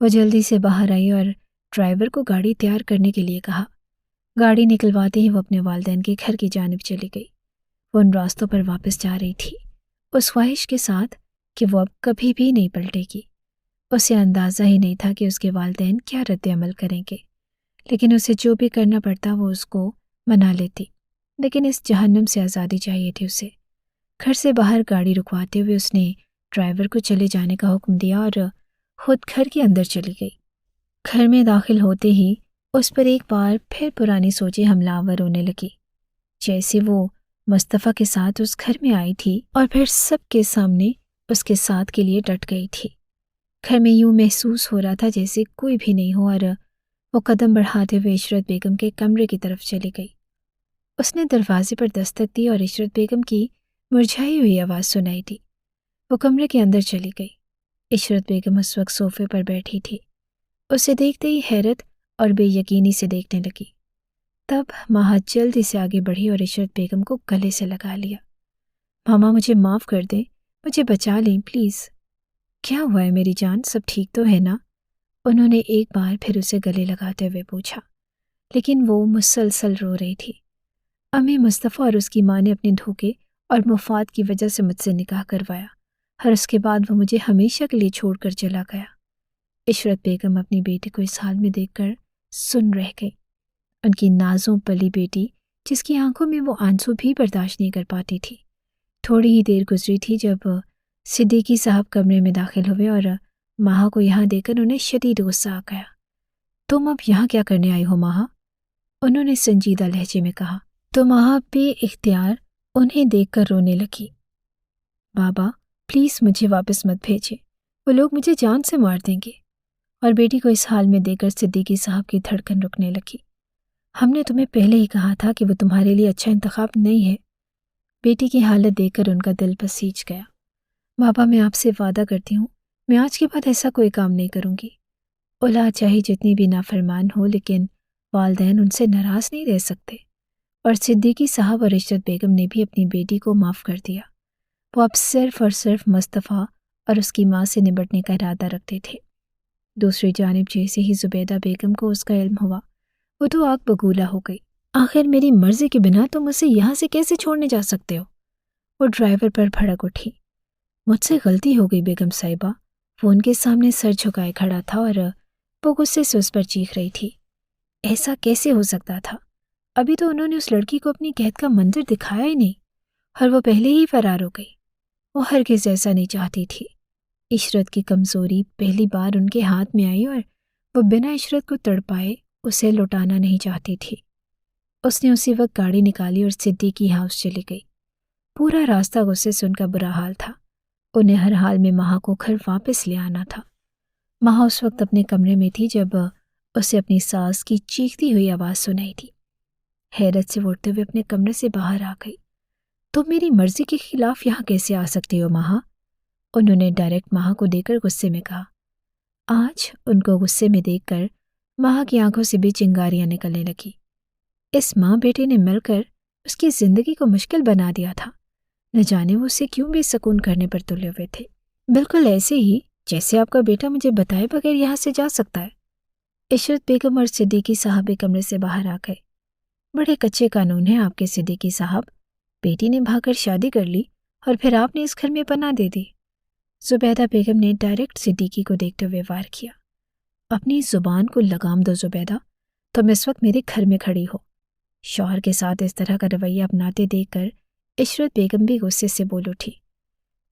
Speaker 1: وہ جلدی سے باہر آئی اور ڈرائیور کو گاڑی تیار کرنے کے لیے کہا۔ گاڑی نکلواتے ہی وہ اپنے والدین کے گھر کی جانب چلی گئی۔ وہ ان راستوں پر واپس جا رہی تھی، اس خواہش کے ساتھ کہ وہ اب کبھی بھی نہیں پلٹے گی۔ اسے اندازہ ہی نہیں تھا کہ اس کے والدین کیا رد عمل کریں گے، لیکن اسے جو بھی کرنا پڑتا وہ اس کو منا لیتی۔ لیکن اس جہنم سے آزادی چاہیے تھی اسے۔ گھر سے باہر گاڑی رکواتے ہوئے اس نے ڈرائیور کو چلے جانے کا حکم دیا اور خود گھر کے اندر چلی گئی۔ گھر میں داخل ہوتے ہی اس پر ایک بار پھر پرانی سوچیں حملہ آور ہونے لگی، جیسے وہ مصطفیٰ کے ساتھ اس گھر میں آئی تھی اور پھر سب کے سامنے اس کے ساتھ کے لیے ڈٹ گئی تھی۔ گھر میں یوں محسوس ہو رہا تھا جیسے کوئی بھی نہیں ہو، اور وہ قدم بڑھاتے ہوئے عشرت بیگم کے کمرے کی طرف چلی گئی۔ اس نے دروازے پر دستک دی اور عشرت بیگم کی مرجھائی ہوئی آواز سنائی دی۔ وہ کمرے کے اندر چلی گئی۔ عشرت بیگم اس وقت صوفے پر بیٹھی تھی، اسے دیکھتے ہی حیرت اور بے یقینی سے دیکھنے لگی۔ تب ماہا جلدی سے آگے بڑھی اور عشرت بیگم کو گلے سے لگا لیا۔ ماما مجھے معاف کر دیں، مجھے بچا لیں پلیز۔ کیا ہوا ہے میری جان، سب ٹھیک تو ہے نا؟ انہوں نے ایک بار پھر اسے گلے لگاتے ہوئے پوچھا، لیکن وہ مسلسل رو رہی تھی۔ امی مصطفیٰ اور اس کی ماں نے اپنے دھوکے اور مفاد کی وجہ سے مجھ سے نکاح کروایا، اور اس کے بعد وہ مجھے ہمیشہ کے لیے چھوڑ کر چلا گیا۔ عشرت بیگم اپنی بیٹی کو اس حال میں دیکھ کر سن رہ گئی۔ ان کی نازوں پلی بیٹی، جس کی آنکھوں میں وہ آنسو بھی برداشت نہیں کر پاتی تھی۔ تھوڑی ہی دیر گزری تھی جب صدیقی صاحب کمرے میں داخل ہوئے اور ماہا کو یہاں دیکھ کر انہیں شدید غصہ آ گیا۔ تم اب یہاں کیا کرنے آئی ہو ماہا؟ انہوں نے سنجیدہ لہجے میں کہا۔ تو ماہا بے اختیار انہیں دیکھ کر رونے لگی۔ بابا پلیز مجھے واپس مت بھیجیں، وہ لوگ مجھے جان سے مار دیں گے۔ اور بیٹی کو اس حال میں دیکھ کر صدیقی صاحب کی دھڑکن رکنے لگی۔ ہم نے تمہیں پہلے ہی کہا تھا کہ وہ تمہارے لیے اچھا انتخاب نہیں ہے۔ بیٹی کی حالت دیکھ کر ان کا دل بسیج گیا۔ بابا میں آپ سے وعدہ کرتی ہوں، میں آج کے بعد ایسا کوئی کام نہیں کروں گی۔ اولاد چاہے جتنی بھی نافرمان ہو، لیکن والدین ان سے ناراض نہیں رہ سکتے۔ اور صدیقی صاحب اور عشرت بیگم نے بھی اپنی بیٹی کو معاف کر دیا۔ وہ اب صرف اور صرف مصطفیٰ اور اس کی ماں سے نبٹنے کا ارادہ رکھتے تھے۔ دوسری جانب جیسے ہی زبیدہ بیگم کو اس کا علم ہوا، وہ تو آگ بگولا ہو گئی۔ آخر میری مرضی کے بنا تم اسے یہاں سے کیسے چھوڑنے جا سکتے ہو؟ وہ ڈرائیور پر بھڑک اٹھی۔ مجھ سے غلطی ہو گئی بیگم صاحبہ۔ وہ ان کے سامنے سر جھکائے کھڑا تھا اور وہ غصے سے اس پر چیخ رہی تھی۔ ایسا کیسے ہو سکتا تھا؟ ابھی تو انہوں نے اس لڑکی کو اپنی قید کا منظر دکھایا ہی نہیں، اور وہ پہلے ہی فرار ہو گئی۔ وہ ہرگز ایسا نہیں چاہتی تھی۔ عشرت کی کمزوری پہلی بار ان کے ہاتھ میں آئی اور وہ بنا عشرت کو تڑپائے اسے لوٹانا نہیں چاہتی تھی۔ اس نے اسی وقت گاڑی نکالی اور صدیقی ہاؤس چلی گئی۔ پورا راستہ غصے سے ان کا برا حال تھا۔ انہیں ہر حال میں ماہا کو گھر واپس لے آنا تھا۔ ماہا اس وقت اپنے کمرے میں تھی جب اسے اپنی ساس کی چیختی ہوئی آواز سنائی تھی۔ حیرت سے اٹھتے ہوئے اپنے کمرے سے باہر آ گئی۔ تم میری مرضی کے خلاف یہاں کیسے آ سکتی ہو ماہا؟ انہوں نے ڈائریکٹ ماہا کو دیکھ کر غصے میں کہا۔ آج ان کو غصے میں دیکھ کر ماہا کی آنکھوں سے بھی چنگاریاں نکلنے لگی۔ اس ماں بیٹے نے مل کر اس کی زندگی کو مشکل بنا دیا تھا۔ نہ جانے وہ اسے کیوں بے سکون کرنے پر تلے ہوئے تھے، بالکل ایسے ہی جیسے آپ کا بیٹا مجھے بتائے بغیر یہاں سے جا سکتا ہے۔ عشرت بیگم اور صدیقی صاحب کمرے سے باہر آ گئے۔ بڑے کچے قانون ہیں آپ کے صدیقی صاحب، بیٹی نے بھاگ کر شادی کر لی اور پھر آپ نے اس گھر میں پناہ دے دی۔ زبیدہ بیگم نے ڈائریکٹ صدیقی کو دیکھتے ہوئے وار کیا۔ اپنی زبان کو لگام دو زبیدہ، تم اس وقت میرے گھر میں کھڑی ہو۔ شوہر کے ساتھ اس طرح کا رویہ اپناتے دیکھ کر عشرت بیگم بھی غصے سے بول اٹھی۔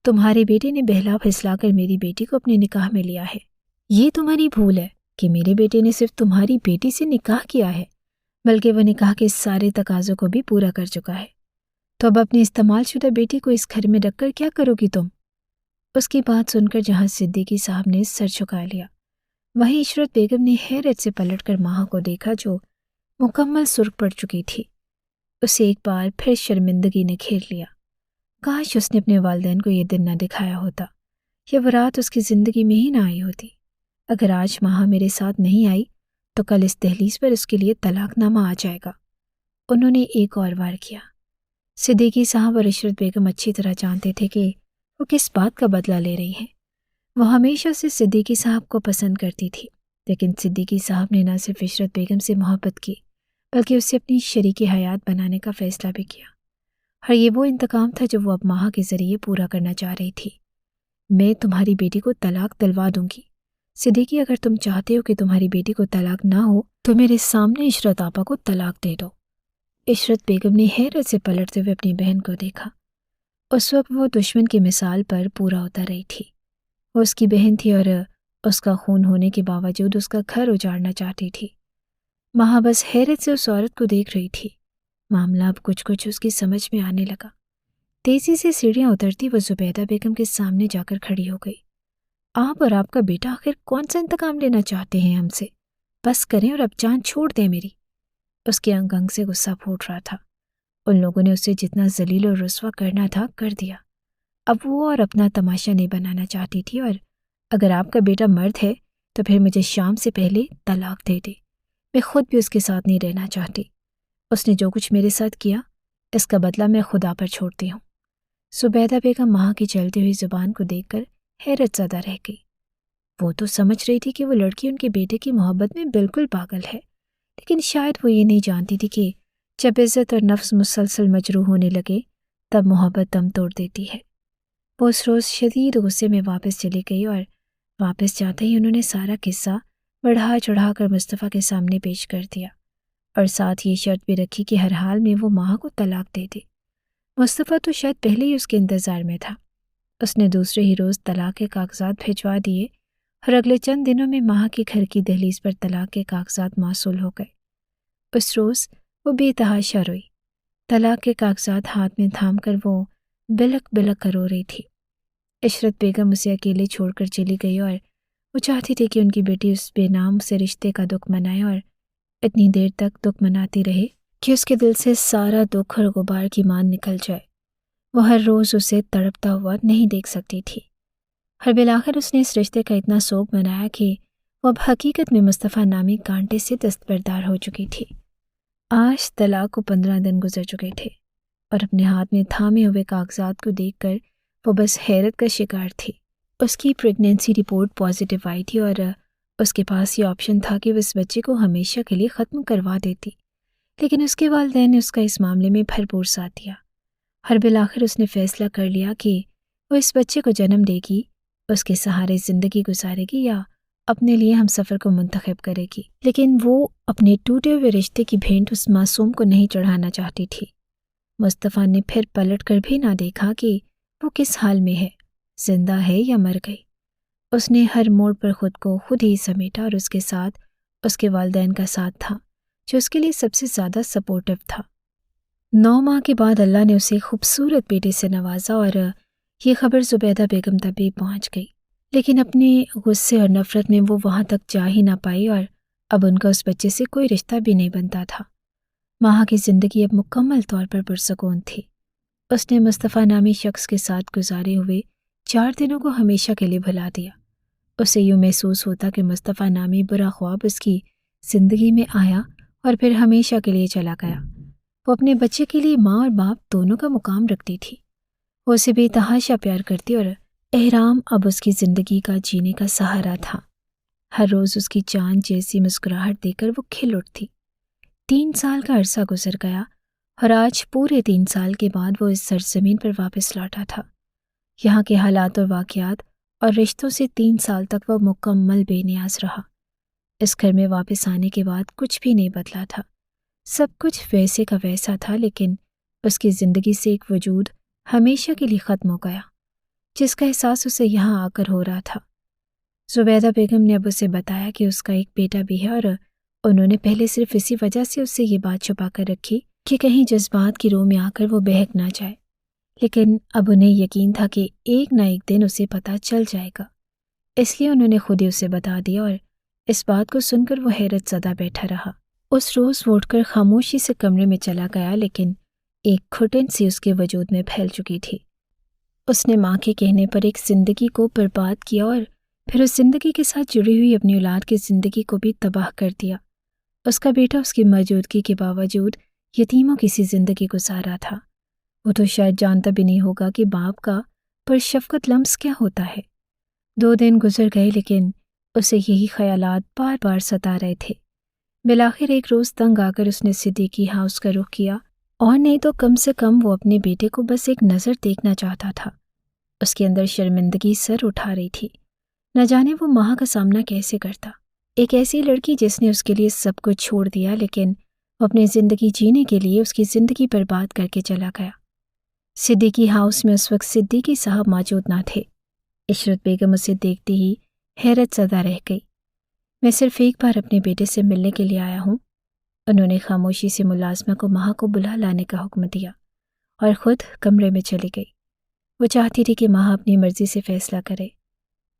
Speaker 1: تمہارے بیٹے نے بہلا پھسلا کر میری بیٹی کو اپنے نکاح میں لیا ہے۔ یہ تمہاری بھول ہے کہ میرے بیٹے نے صرف تمہاری بیٹی سے نکاح کیا ہے، بلکہ وہ نکاح کے سارے تقاضوں کو بھی پورا کر چکا ہے۔ تو اب اپنی استعمال شدہ بیٹی کو اس گھر میں رکھ کر کیا کرو گی تم؟ اس کی بات سن کر جہاں صدیقی صاحب نے سر جھکا لیا، وہیں عشرت بیگم نے حیرت سے پلٹ کر ماہا کو دیکھا جو مکمل سرخ پڑ چکی تھی۔ اسے ایک بار پھر شرمندگی نے گھیر لیا۔ کاش اس نے اپنے والدین کو یہ دن نہ دکھایا ہوتا، یا وہ رات اس کی زندگی میں ہی نہ آئی ہوتی۔ اگر آج ماہا میرے ساتھ نہیں آئی تو کل اس دہلیز پر اس کے لیے طلاق نامہ آ جائے گا۔ انہوں نے ایک اور وار کیا۔ صدیقی صاحب اور عشرت بیگم اچھی طرح جانتے تھے کہ وہ کس بات کا بدلہ لے رہی ہیں۔ وہ ہمیشہ سے صدیقی صاحب کو پسند کرتی تھی، لیکن صدیقی صاحب نے نہ صرف عشرت بیگم سے محبت کی بلکہ اسے اپنی شریک حیات بنانے کا فیصلہ بھی کیا، اور یہ وہ انتقام تھا جو وہ اب ماہا کے ذریعے پورا کرنا چاہ رہی تھی۔ میں تمہاری بیٹی کو طلاق دلوا دوں گی صدیقی، اگر تم چاہتے ہو کہ تمہاری بیٹی کو طلاق نہ ہو تو میرے سامنے عشرت آپا کو طلاق دے دو۔ عشرت بیگم نے حیرت سے پلٹتے ہوئے اپنی بہن کو دیکھا۔ اس وقت وہ دشمن کی مثال پر پورا اتر رہی تھی۔ وہ اس کی بہن تھی اور اس کا خون ہونے کے باوجود اس کا گھر اجاڑنا چاہتی تھی۔ ماہا بس حیرت سے اس عورت کو دیکھ رہی تھی۔ معاملہ اب کچھ اس کی سمجھ میں آنے لگا۔ تیزی سے سیڑھیاں اترتی وہ زبیدہ بیگم کے سامنے جا کر کھڑی ہو گئی۔ آپ اور آپ کا بیٹا آخر کون سا انتقام لینا چاہتے ہیں ہم سے؟ بس کریں اور اب جان چھوڑ دیں میری۔ اس کے انگ انگ سے غصہ پھوٹ رہا تھا۔ ان لوگوں نے اسے جتنا ذلیل اور رسوا کرنا تھا کر دیا۔ اب وہ اور اپنا تماشا نہیں بنانا چاہتی تھی، اور اگر آپ کا بیٹا مرد ہے تو پھر مجھے شام سے پہلے طلاق دے دے۔ میں خود بھی اس کے ساتھ نہیں رہنا چاہتی۔ اس نے جو کچھ میرے ساتھ کیا اس کا بدلہ میں خدا پر چھوڑتی ہوں۔ زبیدہ بیگم ماں کی چلتی ہوئی زبان کو دیکھ کر حیرت زدہ رہ گئی۔ وہ تو سمجھ رہی تھی کہ وہ لڑکی ان کے بیٹے کی محبت میں بالکل پاگل ہے، لیکن شاید وہ یہ نہیں جانتی تھی کہ جب عزت اور نفس مسلسل مجروح ہونے لگے تب محبت دم توڑ دیتی ہے۔ وہ اس روز شدید غصے میں واپس چلی گئی، اور واپس جاتے ہی انہوں نے سارا قصہ بڑھا چڑھا کر مصطفیٰ کے سامنے پیش کر دیا، اور ساتھ یہ شرط بھی رکھی کہ ہر حال میں وہ ماہا کو طلاق دے دے۔ مصطفیٰ تو شاید پہلے ہی اس کے انتظار میں تھا۔ اس نے دوسرے ہی روز طلاق کے کاغذات بھجوا دیے، اور اگلے چند دنوں میں ماہا کے گھر کی دہلیز پر طلاق کے کاغذات موصول ہو گئے۔ اس روز وہ بے تحاشا روئی۔ طلاق کے کاغذات ہاتھ میں تھام کر وہ بلک بلک کر رو رہی تھی۔ عشرت بیگم اسے اکیلے چھوڑ کر چلی گئی، اور وہ چاہتی تھی کہ ان کی بیٹی اس بے نام سے رشتے کا دکھ منائے، اور اتنی دیر تک دکھ مناتی رہے کہ اس کے دل سے سارا دکھ اور غبار کی مان نکل جائے۔ وہ ہر روز اسے تڑپتا ہوا نہیں دیکھ سکتی تھی، اور بالآخر اس نے اس رشتے کا اتنا سوگ منایا کہ وہ اب حقیقت میں مصطفیٰ نامی کانٹے سے دستبردار ہو چکی تھی۔ آج طلاق کو 15 دن گزر چکے تھے، اور اپنے ہاتھ میں تھامے ہوئے کاغذات کو دیکھ کر وہ بس حیرت کا شکار تھی۔ اس کی پریگنینسی رپورٹ پازیٹیو آئی تھی، اور اس کے پاس یہ آپشن تھا کہ وہ اس بچے کو ہمیشہ کے لیے ختم کروا دیتی، لیکن اس کے والدین نے اس کا اس معاملے میں بھرپور ساتھ دیا۔ ہر بالآخر اس نے فیصلہ کر لیا کہ وہ اس بچے کو جنم دے گی، اس کے سہارے زندگی گزارے گی، یا اپنے لیے ہم سفر کو منتخب کرے گی، لیکن وہ اپنے ٹوٹے ہوئے رشتے کی بھینٹ اس معصوم کو نہیں چڑھانا چاہتی تھی۔ مصطفیٰ نے پھر پلٹ کر بھی نہ دیکھا کہ وہ کس حال میں ہے، زندہ ہے یا مر گئی۔ اس نے ہر موڑ پر خود کو خود ہی سمیٹا، اور اس کے ساتھ اس کے والدین کا ساتھ تھا جو اس کے لیے سب سے زیادہ سپورٹو تھا۔ 9 ماہ کے بعد اللہ نے اسے خوبصورت بیٹے سے نوازا، اور یہ خبر زبیدہ بیگم تک بھی پہنچ گئی، لیکن اپنے غصے اور نفرت میں وہ وہاں تک جا ہی نہ پائی، اور اب ان کا اس بچے سے کوئی رشتہ بھی نہیں بنتا تھا۔ ماہا کی زندگی اب مکمل طور پر پرسکون تھی۔ اس نے مصطفیٰ نامی شخص کے ساتھ گزارے ہوئے 4 دنوں کو ہمیشہ کے لیے بھلا دیا۔ اسے یوں محسوس ہوتا کہ مصطفیٰ نامی برا خواب اس کی زندگی میں آیا اور پھر ہمیشہ کے لیے چلا گیا۔ وہ اپنے بچے کے لیے ماں اور باپ دونوں کا مقام رکھتی تھی۔ وہ اسے بے تحاشا پیار کرتی، اور احرام اب اس کی زندگی کا جینے کا سہارا تھا۔ ہر روز اس کی چاند جیسی مسکراہٹ دے کر وہ کھل اٹھتی۔ 3 سال کا عرصہ گزر گیا، اور آج پورے 3 سال کے بعد وہ اس سرزمین پر واپس لوٹا تھا۔ یہاں کے حالات اور واقعات اور رشتوں سے 3 سال تک وہ مکمل بے نیاز رہا۔ اس گھر میں واپس آنے کے بعد کچھ بھی نہیں بدلا تھا، سب کچھ ویسے کا ویسا تھا، لیکن اس کی زندگی سے ایک وجود ہمیشہ کے لیے ختم ہو گیا جس کا احساس اسے یہاں آ کر ہو رہا تھا۔ زبیدہ بیگم نے اب اسے بتایا کہ اس کا ایک بیٹا بھی ہے، اور انہوں نے پہلے صرف اسی وجہ سے اس سے یہ بات چھپا کر رکھی کہ کہیں جذبات کی رو میں آ کر وہ بہک نہ جائے، لیکن اب انہیں یقین تھا کہ ایک نہ ایک دن اسے پتہ چل جائے گا، اس لیے انہوں نے خود ہی اسے بتا دیا، اور اس بات کو سن کر وہ حیرت زدہ بیٹھا رہا۔ اس روز وہ اٹھ کر خاموشی سے کمرے میں چلا گیا، لیکن ایک گھٹن سی اس کے وجود میں پھیل چکی تھی۔ اس نے ماں کے کہنے پر ایک زندگی کو برباد کیا، اور پھر اس زندگی کے ساتھ جڑی ہوئی اپنی اولاد کی زندگی کو بھی تباہ کر دیا۔ اس کا بیٹا اس کی موجودگی کے باوجود یتیموں کی سی زندگی گزار رہا تھا۔ وہ تو شاید جانتا بھی نہیں ہوگا کہ باپ کا پرشفقت لمس کیا ہوتا ہے۔ 2 دن گزر گئے لیکن اسے یہی خیالات بار بار ستا رہے تھے۔ بالآخر ایک روز تنگ آ کر اس نے صدیقی ہاؤس کا رخ کیا، اور نہیں تو کم سے کم وہ اپنے بیٹے کو بس ایک نظر دیکھنا چاہتا تھا۔ اس کے اندر شرمندگی سر اٹھا رہی تھی، نہ جانے وہ ماں کا سامنا کیسے کرتا، ایک ایسی لڑکی جس نے اس کے لیے سب کچھ چھوڑ دیا لیکن وہ اپنی زندگی جینے کے لیے اس کی زندگی برباد کر کے چلا گیا۔ صدیقی ہاؤس میں اس وقت صدیقی صاحب موجود نہ تھے۔ عشرت بیگم اسے دیکھتے ہی حیرت زدہ رہ گئی۔ میں صرف ایک بار اپنے بیٹے سے ملنے کے لیے آیا ہوں۔ انہوں نے خاموشی سے ملازمہ کو ماں کو بلا لانے کا حکم دیا اور خود کمرے میں چلی گئی۔ وہ چاہتی تھی کہ ماں اپنی مرضی سے فیصلہ کرے۔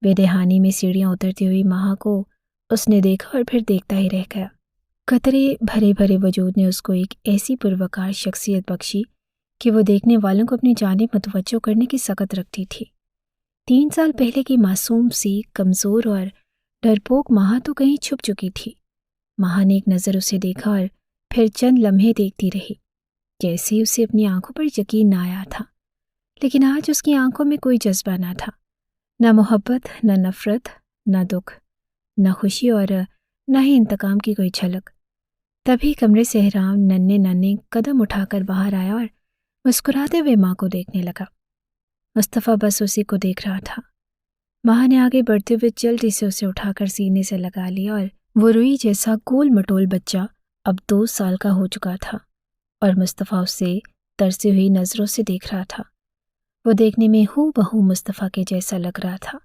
Speaker 1: بے دہانی میں سیڑھیاں اترتی ہوئی ماں کو اس نے دیکھا اور پھر دیکھتا ہی رہ گیا۔ قطرے بھرے بھرے وجود نے اس کو ایک ایسی پروقار شخصیت بخشی کہ وہ دیکھنے والوں کو اپنی جانب متوجہ کرنے کی سخت رکھتی تھی۔ 3 سال پہلے کی معصوم سی کمزور اور ڈرپوک ماں تو کہیں چھپ چکی تھی۔ ماں نے ایک نظر اسے دیکھا اور پھر چند لمحے دیکھتی رہی، جیسے اسے اپنی آنکھوں پر یقین نہ آیا تھا۔ لیکن آج اس کی آنکھوں میں کوئی جذبہ نہ تھا، نہ محبت، نہ نفرت، نہ دکھ، نہ خوشی اور نہ ہی انتقام کی کوئی جھلک۔ تبھی کمرے سے احرام ننھے قدم اٹھا کر باہر آیا اور مسکراتے ہوئے ماں کو دیکھنے لگا۔ مصطفیٰ بس اسی کو دیکھ رہا تھا۔ ماں نے آگے بڑھتے ہوئے جلدی سے اسے اٹھا کر سینے سے لگا لیا اور وہ روئی جیسا گول مٹول بچہ اب 2 سال کا ہو چکا تھا، اور مصطفیٰ اسے ترسی ہوئی نظروں سے دیکھ رہا تھا۔ وہ دیکھنے میں ہو بہو مصطفیٰ کے جیسا لگ رہا تھا۔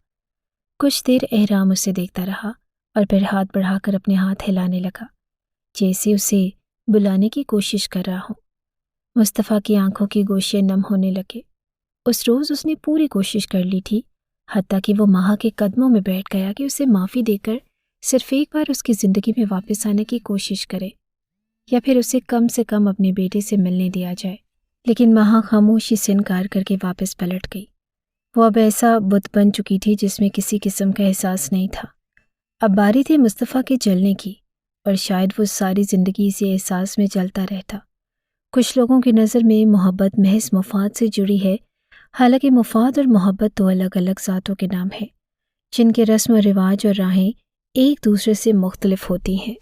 Speaker 1: کچھ دیر احرام اسے دیکھتا رہا اور پھر ہاتھ بڑھا کر اپنے ہاتھ ہلانے لگا، جیسے اسے بلانے کی کوشش کر رہا ہو۔ مصطفیٰ کی آنکھوں کی گوشے نم ہونے لگے۔ اس روز اس نے پوری کوشش کر لی تھی، حتیٰ کہ وہ ماں کے قدموں میں بیٹھ گیا کہ اسے معافی دے کر صرف ایک بار اس کی زندگی میں واپس آنے کی کوشش کرے، یا پھر اسے کم سے کم اپنے بیٹے سے ملنے دیا جائے۔ لیکن ماں خاموشی سے انکار کر کے واپس پلٹ گئی۔ وہ اب ایسا بت بن چکی تھی جس میں کسی قسم کا احساس نہیں تھا۔ اب باری تھی مصطفیٰ کے جلنے کی، اور شاید وہ ساری زندگی اسی احساس میں جلتا رہتا۔ کچھ لوگوں کی نظر میں محبت محض مفاد سے جڑی ہے، حالانکہ مفاد اور محبت 2 الگ الگ ذاتوں کے نام ہیں، جن کے رسم و رواج اور راہیں ایک دوسرے سے مختلف ہوتی ہیں۔